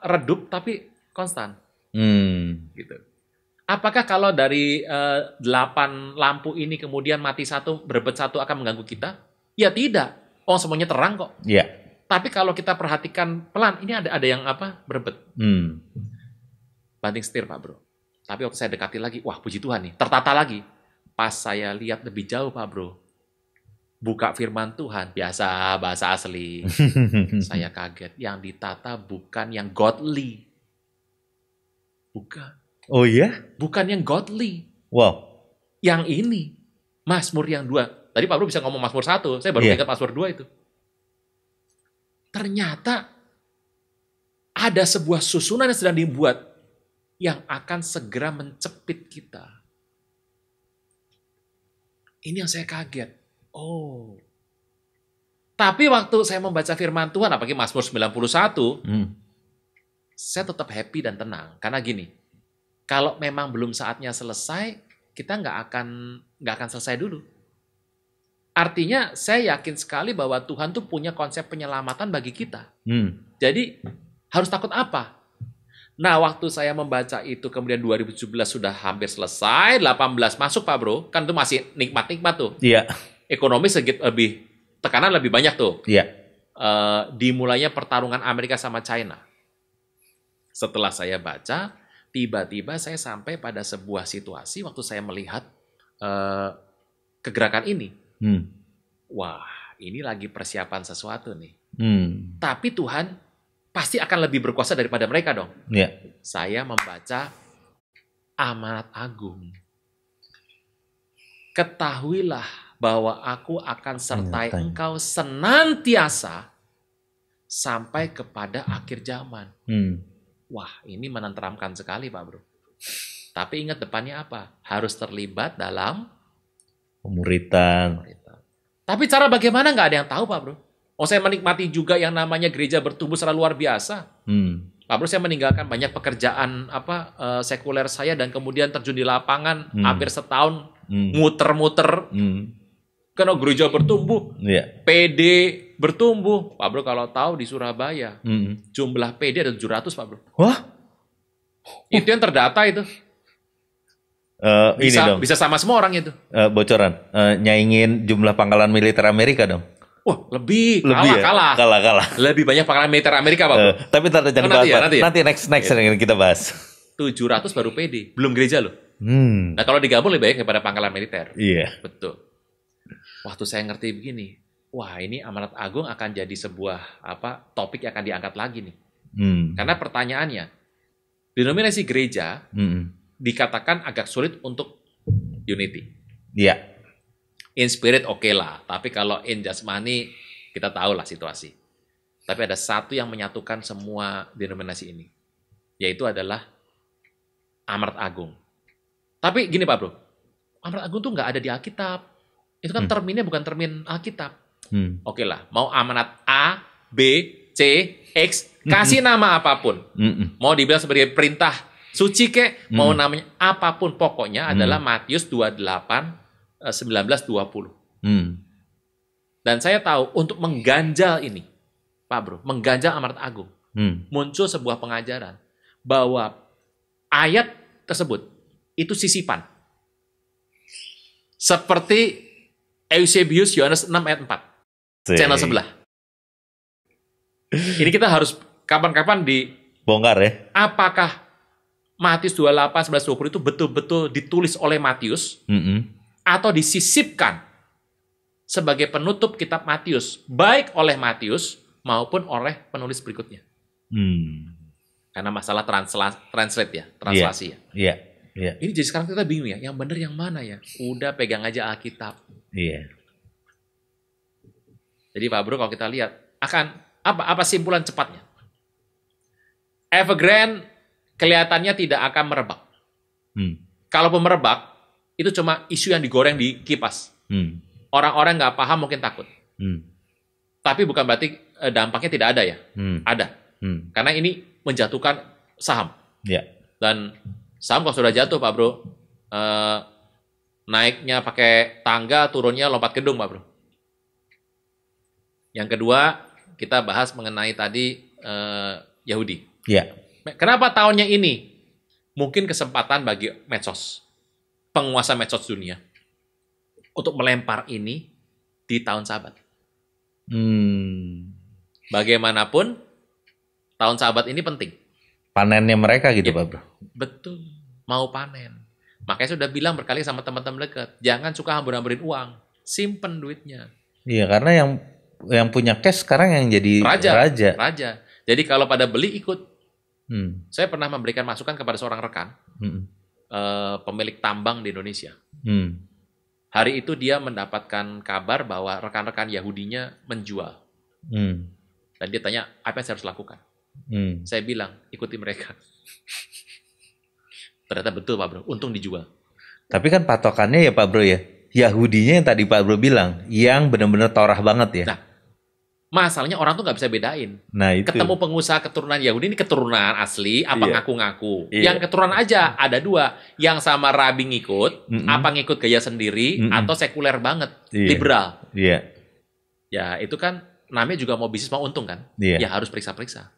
S2: redup tapi konstan. Gitu. Apakah kalau dari 8 lampu ini kemudian mati satu, berebut satu akan mengganggu kita? Ya tidak. Oh semuanya terang kok.
S1: Iya.
S2: Tapi kalau kita perhatikan pelan, ini ada yang berebet. Banting setir Pak Bro. Tapi waktu saya dekati lagi, wah puji Tuhan nih, tertata lagi. Pas saya lihat lebih jauh Pak Bro, buka firman Tuhan, biasa bahasa asli. Saya kaget, yang ditata bukan yang godly. Bukan.
S1: Oh iya?
S2: Bukan yang godly.
S1: Wow.
S2: Yang ini, Mazmur yang 2. Tadi Pak Bro bisa ngomong Mazmur 1, saya baru ingat Mazmur 2 itu. Ternyata ada sebuah susunan yang sedang dibuat yang akan segera mencepit kita. Ini yang saya kaget. Oh. Tapi waktu saya membaca firman Tuhan, apalagi Mazmur 91, saya tetap happy dan tenang. Karena gini, kalau memang belum saatnya selesai, kita nggak akan selesai dulu. Artinya saya yakin sekali bahwa Tuhan tuh punya konsep penyelamatan bagi kita. Jadi harus takut apa? Nah waktu saya membaca itu kemudian 2017 sudah hampir selesai, 18 masuk Pak Bro, kan itu masih nikmat-nikmat tuh.
S1: Iya.
S2: Ekonomi tekanan lebih banyak tuh.
S1: Iya.
S2: Dimulainya pertarungan Amerika sama China. Setelah saya baca, tiba-tiba saya sampai pada sebuah situasi waktu saya melihat kegerakan ini. Wah, ini lagi persiapan sesuatu nih. Tapi Tuhan pasti akan lebih berkuasa daripada mereka dong.
S1: Yeah.
S2: Saya membaca amanat agung. Ketahuilah bahwa aku akan sertai engkau senantiasa sampai kepada akhir zaman. Wah, ini menenteramkan sekali Pak Bro. Tapi ingat depannya apa? Harus terlibat dalam
S1: pemuritan.
S2: Tapi cara bagaimana nggak ada yang tahu Pak Bro. Oh saya menikmati juga yang namanya gereja bertumbuh secara luar biasa. Pak Bro, saya meninggalkan banyak pekerjaan sekuler saya dan kemudian terjun di lapangan hampir setahun muter-muter. Karena gereja bertumbuh, PD bertumbuh. Pak Bro kalau tahu di Surabaya jumlah PD ada 700 Pak Bro.
S1: Wah,
S2: itu yang terdata itu. Bisa sama semua orang itu.
S1: Bocoran, nyaingin jumlah pangkalan militer Amerika dong.
S2: Wah, kalah. Lebih banyak pangkalan militer Amerika, Pak Bro.
S1: Tapi jangan bahas. Nanti next yang kita bahas.
S2: 700 baru PD, belum gereja loh. Nah, kalau digabung lebih banyak daripada pangkalan militer.
S1: Iya.
S2: Betul. Waktu saya ngerti begini, wah ini amanat agung akan jadi sebuah topik yang akan diangkat lagi nih. Karena pertanyaannya, denominasi gereja dikatakan agak sulit untuk unity.
S1: Iya.
S2: In spirit oke lah, tapi kalau in jasmani kita tahu lah situasi. Tapi ada satu yang menyatukan semua denominasi ini, yaitu adalah amanat agung. Tapi gini Pak Bro, amanat agung tuh nggak ada di Alkitab. Itu kan terminnya bukan termin Alkitab. Oke lah, mau amanat A, B, C, X, kasih nama apapun. Mau dibilang sebagai perintah suci kek, mau namanya apapun, pokoknya adalah Matius 28 19-20. Dan saya tahu untuk mengganjal ini, Pak Bro, mengganjal amanat agung, muncul sebuah pengajaran bahwa ayat tersebut itu sisipan. Seperti Eusebius Yohanes 6 ayat 4. Channel sebelah. Ini kita harus kapan-kapan
S1: Bongkar ya.
S2: apakah Matius 28, 11, 20 itu betul-betul ditulis oleh Matius atau disisipkan sebagai penutup kitab Matius, baik oleh Matius maupun oleh penulis berikutnya. Karena masalah translasi ya.
S1: Iya.
S2: Ini jadi sekarang kita bingung ya, yang benar yang mana ya? Udah pegang aja Alkitab.
S1: Iya.
S2: Jadi Pak Bro, kalau kita lihat akan apa simpulan cepatnya? Evergrande kelihatannya tidak akan merebak. Kalaupun merebak, itu cuma isu yang digoreng di kipas. Orang-orang nggak paham mungkin takut. Tapi bukan berarti dampaknya tidak ada ya. Ada. Karena ini menjatuhkan saham. Dan saham kalau sudah jatuh Pak Bro, naiknya pakai tangga, turunnya lompat gedung Pak Bro. Yang kedua, kita bahas mengenai tadi Yahudi. Kenapa tahunnya ini? Mungkin kesempatan bagi medsos, penguasa medsos dunia, untuk melempar ini di tahun Sabat. Bagaimanapun, tahun Sabat ini penting.
S1: Panennya mereka gitu Pak Bro.
S2: Betul, mau panen. Makanya sudah bilang berkali sama teman-teman dekat, jangan suka hambur-hamburin uang, simpen duitnya.
S1: Iya, karena yang punya cash sekarang yang jadi raja.
S2: Jadi kalau pada beli ikut. Saya pernah memberikan masukan kepada seorang rekan, pemilik tambang di Indonesia. Hari itu dia mendapatkan kabar bahwa rekan-rekan Yahudinya menjual. Dan dia tanya, apa yang saya harus lakukan? Saya bilang, ikuti mereka. Ternyata betul Pak Bro, untung dijual.
S1: Tapi kan patokannya ya Pak Bro ya, Yahudinya yang tadi Pak Bro bilang, yang benar-benar torah banget ya.
S2: Nah, masalahnya orang tuh nggak bisa bedain.
S1: Nah, itu.
S2: Ketemu pengusaha keturunan Yahudi ini keturunan asli, apa ngaku-ngaku. Yang keturunan aja ada dua. Yang sama Rabi ngikut, apa ngikut gaya sendiri, atau sekuler banget, liberal. Ya itu kan namanya juga mau bisnis mau untung kan. Ya harus periksa-periksa.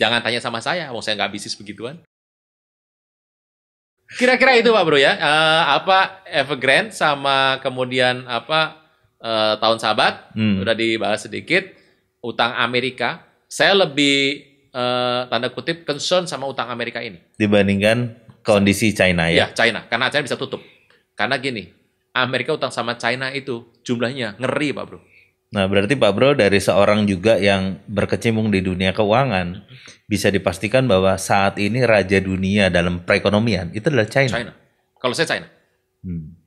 S2: Jangan tanya sama saya, mau saya nggak bisnis begituan. Kira-kira itu Pak Bro ya. Evergrande sama kemudian tahun Sabat, udah dibahas sedikit. Utang Amerika, saya lebih tanda kutip concern sama utang Amerika ini
S1: dibandingkan kondisi China ya.
S2: Ya China, karena China bisa tutup. Karena gini, Amerika utang sama China itu jumlahnya ngeri Pak Bro.
S1: Nah berarti Pak Bro dari seorang juga yang berkecimpung di dunia keuangan, bisa dipastikan bahwa saat ini raja dunia dalam perekonomian itu adalah China.
S2: Kalau saya China.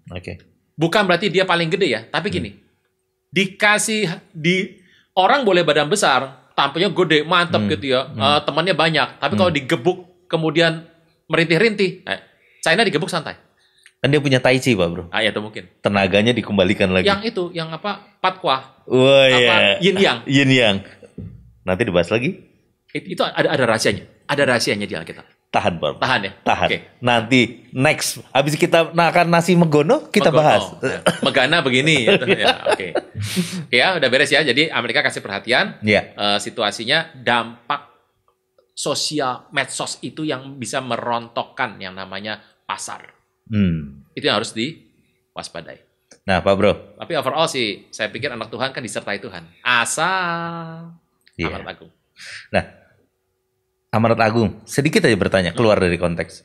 S1: Oke.
S2: Bukan berarti dia paling gede ya, tapi gini. Orang boleh badan besar, tampilnya gede, mantep gitu ya, temannya banyak. Tapi kalau digebuk kemudian merintih-rintih, China digebuk santai.
S1: Kan dia punya tai chi Pak Bro.
S2: Ya itu mungkin.
S1: Tenaganya dikembalikan lagi.
S2: Yang itu, yang Patwa. Yin
S1: Yang. Nanti dibahas lagi.
S2: Itu ada rahasianya. Ada rahasianya di Alkitab.
S1: Tahan Pak.
S2: Tahan ya.
S1: Okay. Nanti next. Habis kita makan nasi megono, kita bahas.
S2: Megana begini. Oke. Ya udah beres ya. Jadi Amerika kasih perhatian. Situasinya dampak sosial medsos itu yang bisa merontokkan yang namanya pasar. Itu yang harus diwaspadai.
S1: Nah Pak Bro.
S2: Tapi overall sih saya pikir anak Tuhan kan disertai Tuhan. Asal amanat agung.
S1: Nah amanat agung, sedikit aja bertanya, keluar dari konteks.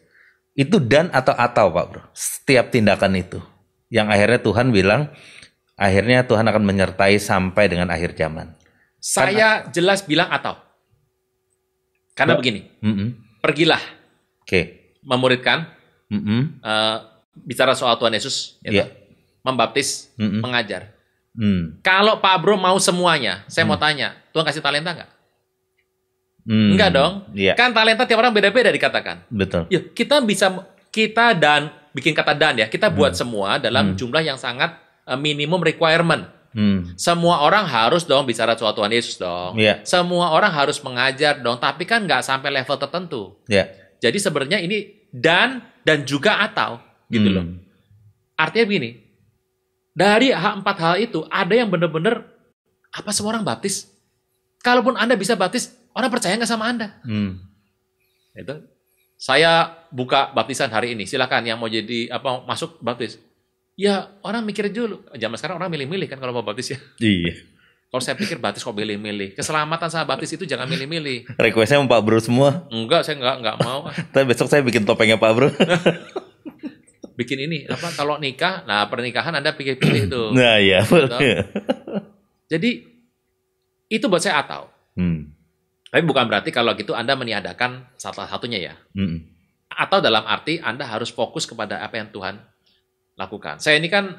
S1: Itu dan atau Pak Bro? Setiap tindakan itu. Yang akhirnya Tuhan bilang, akhirnya Tuhan akan menyertai sampai dengan akhir zaman.
S2: Saya jelas bilang atau. Karena begini, pergilah. Memuridkan, bicara soal Tuhan Yesus, membaptis, mengajar. Kalau Pak Bro mau semuanya, saya mau tanya, Tuhan kasih talenta nggak? Enggak dong. Kan talenta tiap orang beda-beda dikatakan.
S1: Betul.
S2: Ya, bikin kata dan ya. Kita buat semua dalam jumlah yang sangat minimum requirement. Semua orang harus dong bicara soal Tuhan Yesus dong. Semua orang harus mengajar dong. Tapi kan nggak sampai level tertentu. Jadi sebenarnya ini dan juga atau gitu loh. Artinya begini. Dari 4 hal itu ada yang benar-benar apa semua orang baptis? Kalaupun Anda bisa baptis, orang percaya nggak sama Anda? Itu. Saya buka baptisan hari ini. Silakan yang mau jadi masuk baptis. Ya orang mikir dulu. Zaman sekarang orang milih-milih kan kalau mau baptis ya.
S1: Iya.
S2: Kalau saya pikir baptis kok milih-milih. Keselamatan sama baptis itu jangan milih-milih.
S1: Requestnya sama Pak Bro semua.
S2: Enggak, saya enggak mau.
S1: Tapi besok saya bikin topengnya Pak Bro.
S2: Bikin ini, kalau nikah, nah pernikahan Anda pilih-pilih itu.
S1: Nah iya.
S2: Jadi, itu buat saya atau. Tapi bukan berarti kalau gitu Anda meniadakan salah satunya ya. Atau dalam arti Anda harus fokus kepada apa yang Tuhan lakukan. Saya ini kan...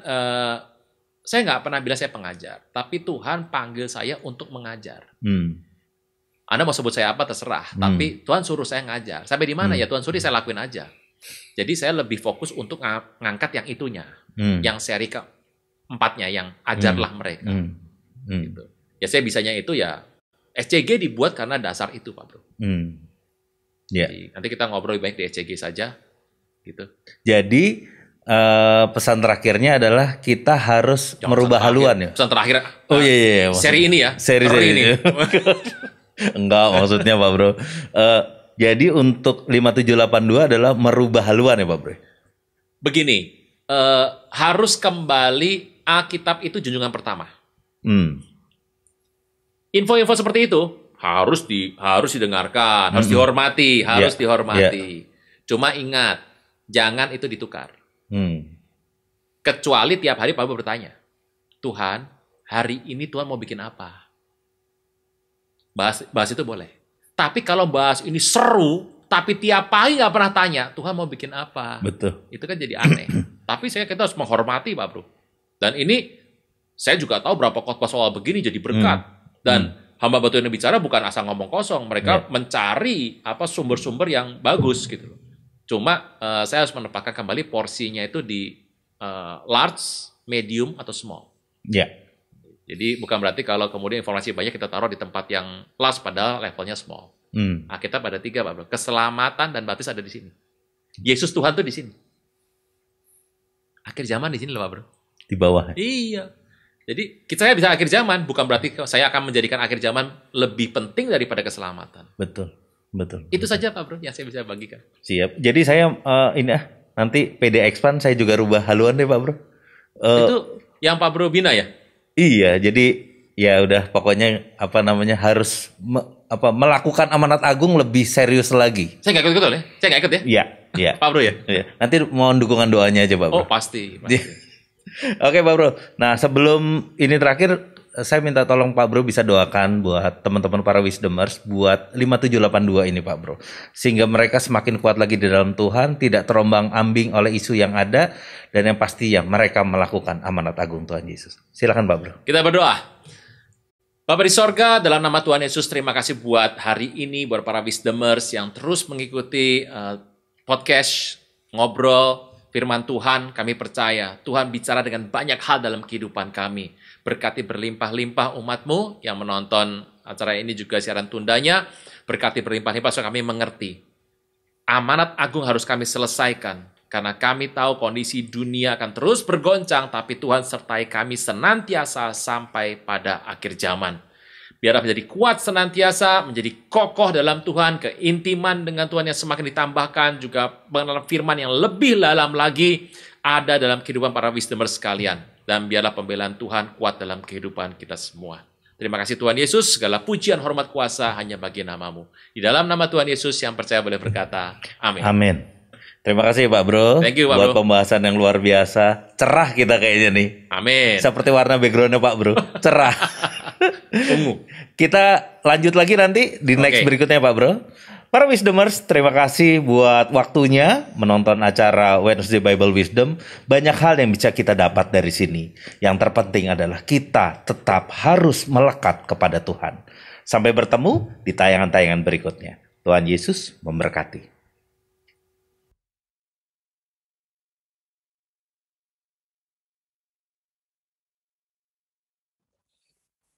S2: saya nggak pernah bilang saya pengajar, tapi Tuhan panggil saya untuk mengajar. Anda mau sebut saya apa terserah, tapi Tuhan suruh saya ngajar. Sampai di mana ya Tuhan suruh saya lakuin aja. Jadi saya lebih fokus untuk ngangkat yang itunya, yang seri keempatnya, yang ajarlah mereka. Gitu. Ya saya bisanya itu ya SCG dibuat karena dasar itu, Pak Bro. Jadi, nanti kita ngobrol baik di SCG saja, gitu.
S1: Jadi pesan terakhirnya adalah kita harus merubah haluan ya.
S2: Pesan terakhir.
S1: Oh iya.
S2: Seri ini ya.
S1: Seri ini. Enggak, maksudnya Pak Bro. Jadi untuk 5782 adalah merubah haluan ya Pak Bro.
S2: Begini, harus kembali Alkitab itu junjungan pertama. Info-info seperti itu harus didengarkan, harus dihormati, dihormati. Cuma ingat, jangan itu ditukar. Kecuali tiap hari Pak Bro bertanya, Tuhan, hari ini Tuhan mau bikin apa? Bahas itu boleh. Tapi kalau bahas ini seru, tapi tiap pagi nggak pernah tanya, Tuhan mau bikin apa?
S1: Betul.
S2: Itu kan jadi aneh. Tapi kita harus menghormati Pak Bro. Dan ini saya juga tahu berapa khotbah soal begini jadi berkat. Dan hamba Batu yang bicara bukan asal ngomong kosong. Mereka mencari sumber-sumber yang bagus gitu. Cuma saya harus menempatkan kembali porsinya itu di large, medium, atau small.
S1: Ya.
S2: Jadi bukan berarti kalau kemudian informasi banyak kita taruh di tempat yang large padahal levelnya small. Kita ada 3, Pak Bro. Keselamatan dan baptis ada di sini. Yesus Tuhan tuh di sini. Akhir zaman di sini loh, Pak Bro.
S1: Di bawah.
S2: Iya. Jadi saya bisa akhir zaman, bukan berarti saya akan menjadikan akhir zaman lebih penting daripada keselamatan.
S1: Betul.
S2: Itu saja Pak Bro yang saya bisa bagikan.
S1: Siap. Jadi saya nanti PD Expand saya juga rubah haluan deh Pak Bro.
S2: Itu yang Pak Bro bina ya?
S1: Iya. Jadi ya udah pokoknya harus melakukan amanat agung lebih serius lagi.
S2: Saya nggak ikut ya? Saya nggak ikut ya?
S1: Iya.
S2: Pak Bro ya?
S1: Iya. Nanti mohon dukungan doanya aja Pak Bro.
S2: Oh pasti.
S1: Oke Pak Bro. Nah sebelum ini terakhir, saya minta tolong Pak Bro bisa doakan buat teman-teman para Wisdomers buat 5782 ini Pak Bro. Sehingga mereka semakin kuat lagi di dalam Tuhan, tidak terombang-ambing oleh isu yang ada, dan yang pasti mereka melakukan amanat agung Tuhan Yesus. Silakan Pak Bro.
S2: Kita berdoa. Bapa di sorga, dalam nama Tuhan Yesus, terima kasih buat hari ini, buat para Wisdomers yang terus mengikuti podcast, ngobrol, firman Tuhan. Kami percaya Tuhan bicara dengan banyak hal dalam kehidupan kami. Berkati berlimpah-limpah umat-Mu yang menonton acara ini juga siaran tundanya. Berkati berlimpah-limpah supaya kami mengerti. Amanat agung harus kami selesaikan. Karena kami tahu kondisi dunia akan terus bergoncang, tapi Tuhan sertai kami senantiasa sampai pada akhir zaman. Biarlah menjadi kuat senantiasa, menjadi kokoh dalam Tuhan, keintiman dengan Tuhan yang semakin ditambahkan, juga mengenal firman yang lebih dalam lagi ada dalam kehidupan para Wisdomers sekalian. Dan biarlah pembelaan Tuhan kuat dalam kehidupan kita semua. Terima kasih Tuhan Yesus, segala pujian, hormat, kuasa hanya bagi nama-Mu. Di dalam nama Tuhan Yesus yang percaya boleh berkata, amin.
S1: Amin. Terima kasih Pak Bro.
S2: Thank you, Pak
S1: buat
S2: Bro.
S1: Pembahasan yang luar biasa. Cerah kita kayaknya nih.
S2: Amin.
S1: Seperti warna backgroundnya Pak Bro. Cerah.
S2: Ungu.
S1: Kita lanjut lagi nanti di next berikutnya Pak Bro. Para Wisdomers, terima kasih buat waktunya menonton acara Wednesday Bible Wisdom. Banyak hal yang bisa kita dapat dari sini. Yang terpenting adalah kita tetap harus melekat kepada Tuhan. Sampai bertemu di tayangan-tayangan berikutnya. Tuhan Yesus memberkati.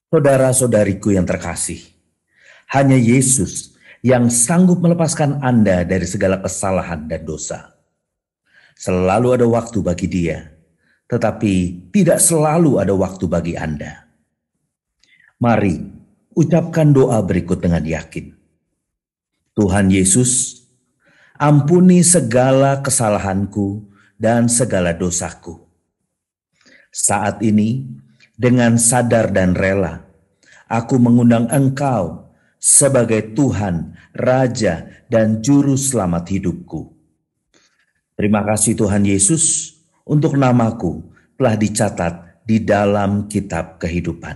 S1: Saudara-saudariku yang terkasih, hanya Yesus yang sanggup melepaskan Anda dari segala kesalahan dan dosa. Selalu ada waktu bagi Dia, tetapi tidak selalu ada waktu bagi Anda. Mari ucapkan doa berikut dengan yakin. Tuhan Yesus, ampuni segala kesalahanku dan segala dosaku. Saat ini, dengan sadar dan rela,
S3: Aku mengundang Engkau sebagai Tuhan, Raja, dan Juru Selamat hidupku. Terima kasih Tuhan Yesus untuk namaku telah dicatat di dalam kitab kehidupan.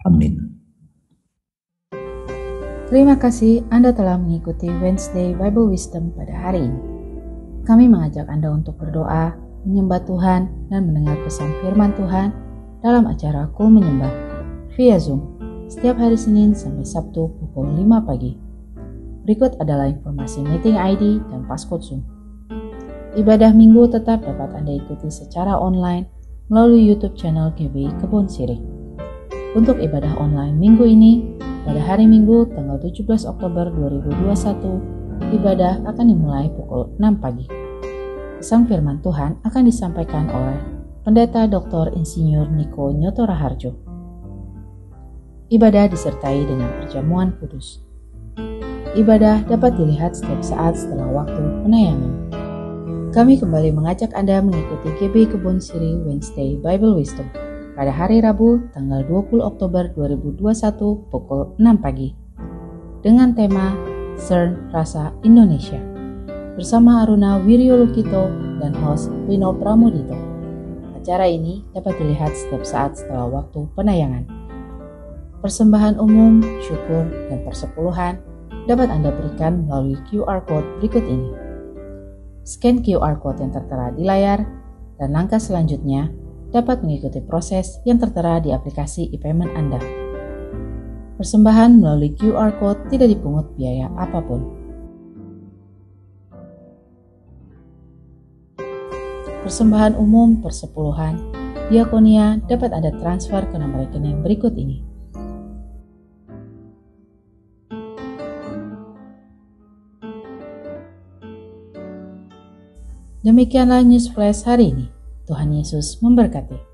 S3: Amin.
S4: Terima kasih Anda telah mengikuti Wednesday Bible Wisdom pada hari ini. Kami mengajak Anda untuk berdoa, menyembah Tuhan, dan mendengar pesan firman Tuhan dalam acara Kul Menyembah via Zoom setiap hari Senin sampai Sabtu pukul 5 pagi. Berikut adalah informasi meeting ID dan passcode Zoom. Ibadah minggu tetap dapat Anda ikuti secara online melalui YouTube channel GBI Kebon Sirih. Untuk ibadah online minggu ini, pada hari Minggu tanggal 17 Oktober 2021, ibadah akan dimulai pukul 6 pagi. Pesan firman Tuhan akan disampaikan oleh Pendeta Dr. Insinyur Niko Nyoto Raharjo. Ibadah disertai dengan perjamuan kudus. Ibadah dapat dilihat setiap saat setelah waktu penayangan. Kami kembali mengajak Anda mengikuti GBI Kebon Sirih Wednesday Bible Wisdom pada hari Rabu tanggal 20 Oktober 2021 pukul 6 pagi dengan tema CERN Rasa Indonesia bersama Aruna Wiryolukito dan host Rino Pramudito. Acara ini dapat dilihat setiap saat setelah waktu penayangan. Persembahan umum, syukur, dan persepuluhan dapat Anda berikan melalui QR Code berikut ini. Scan QR Code yang tertera di layar, dan langkah selanjutnya dapat mengikuti proses yang tertera di aplikasi e-payment Anda. Persembahan melalui QR Code tidak dipungut biaya apapun. Persembahan umum, persepuluhan, diakonia dapat Anda transfer ke nomor rekening berikut ini. Demikianlah News Flash hari ini. Tuhan Yesus memberkati.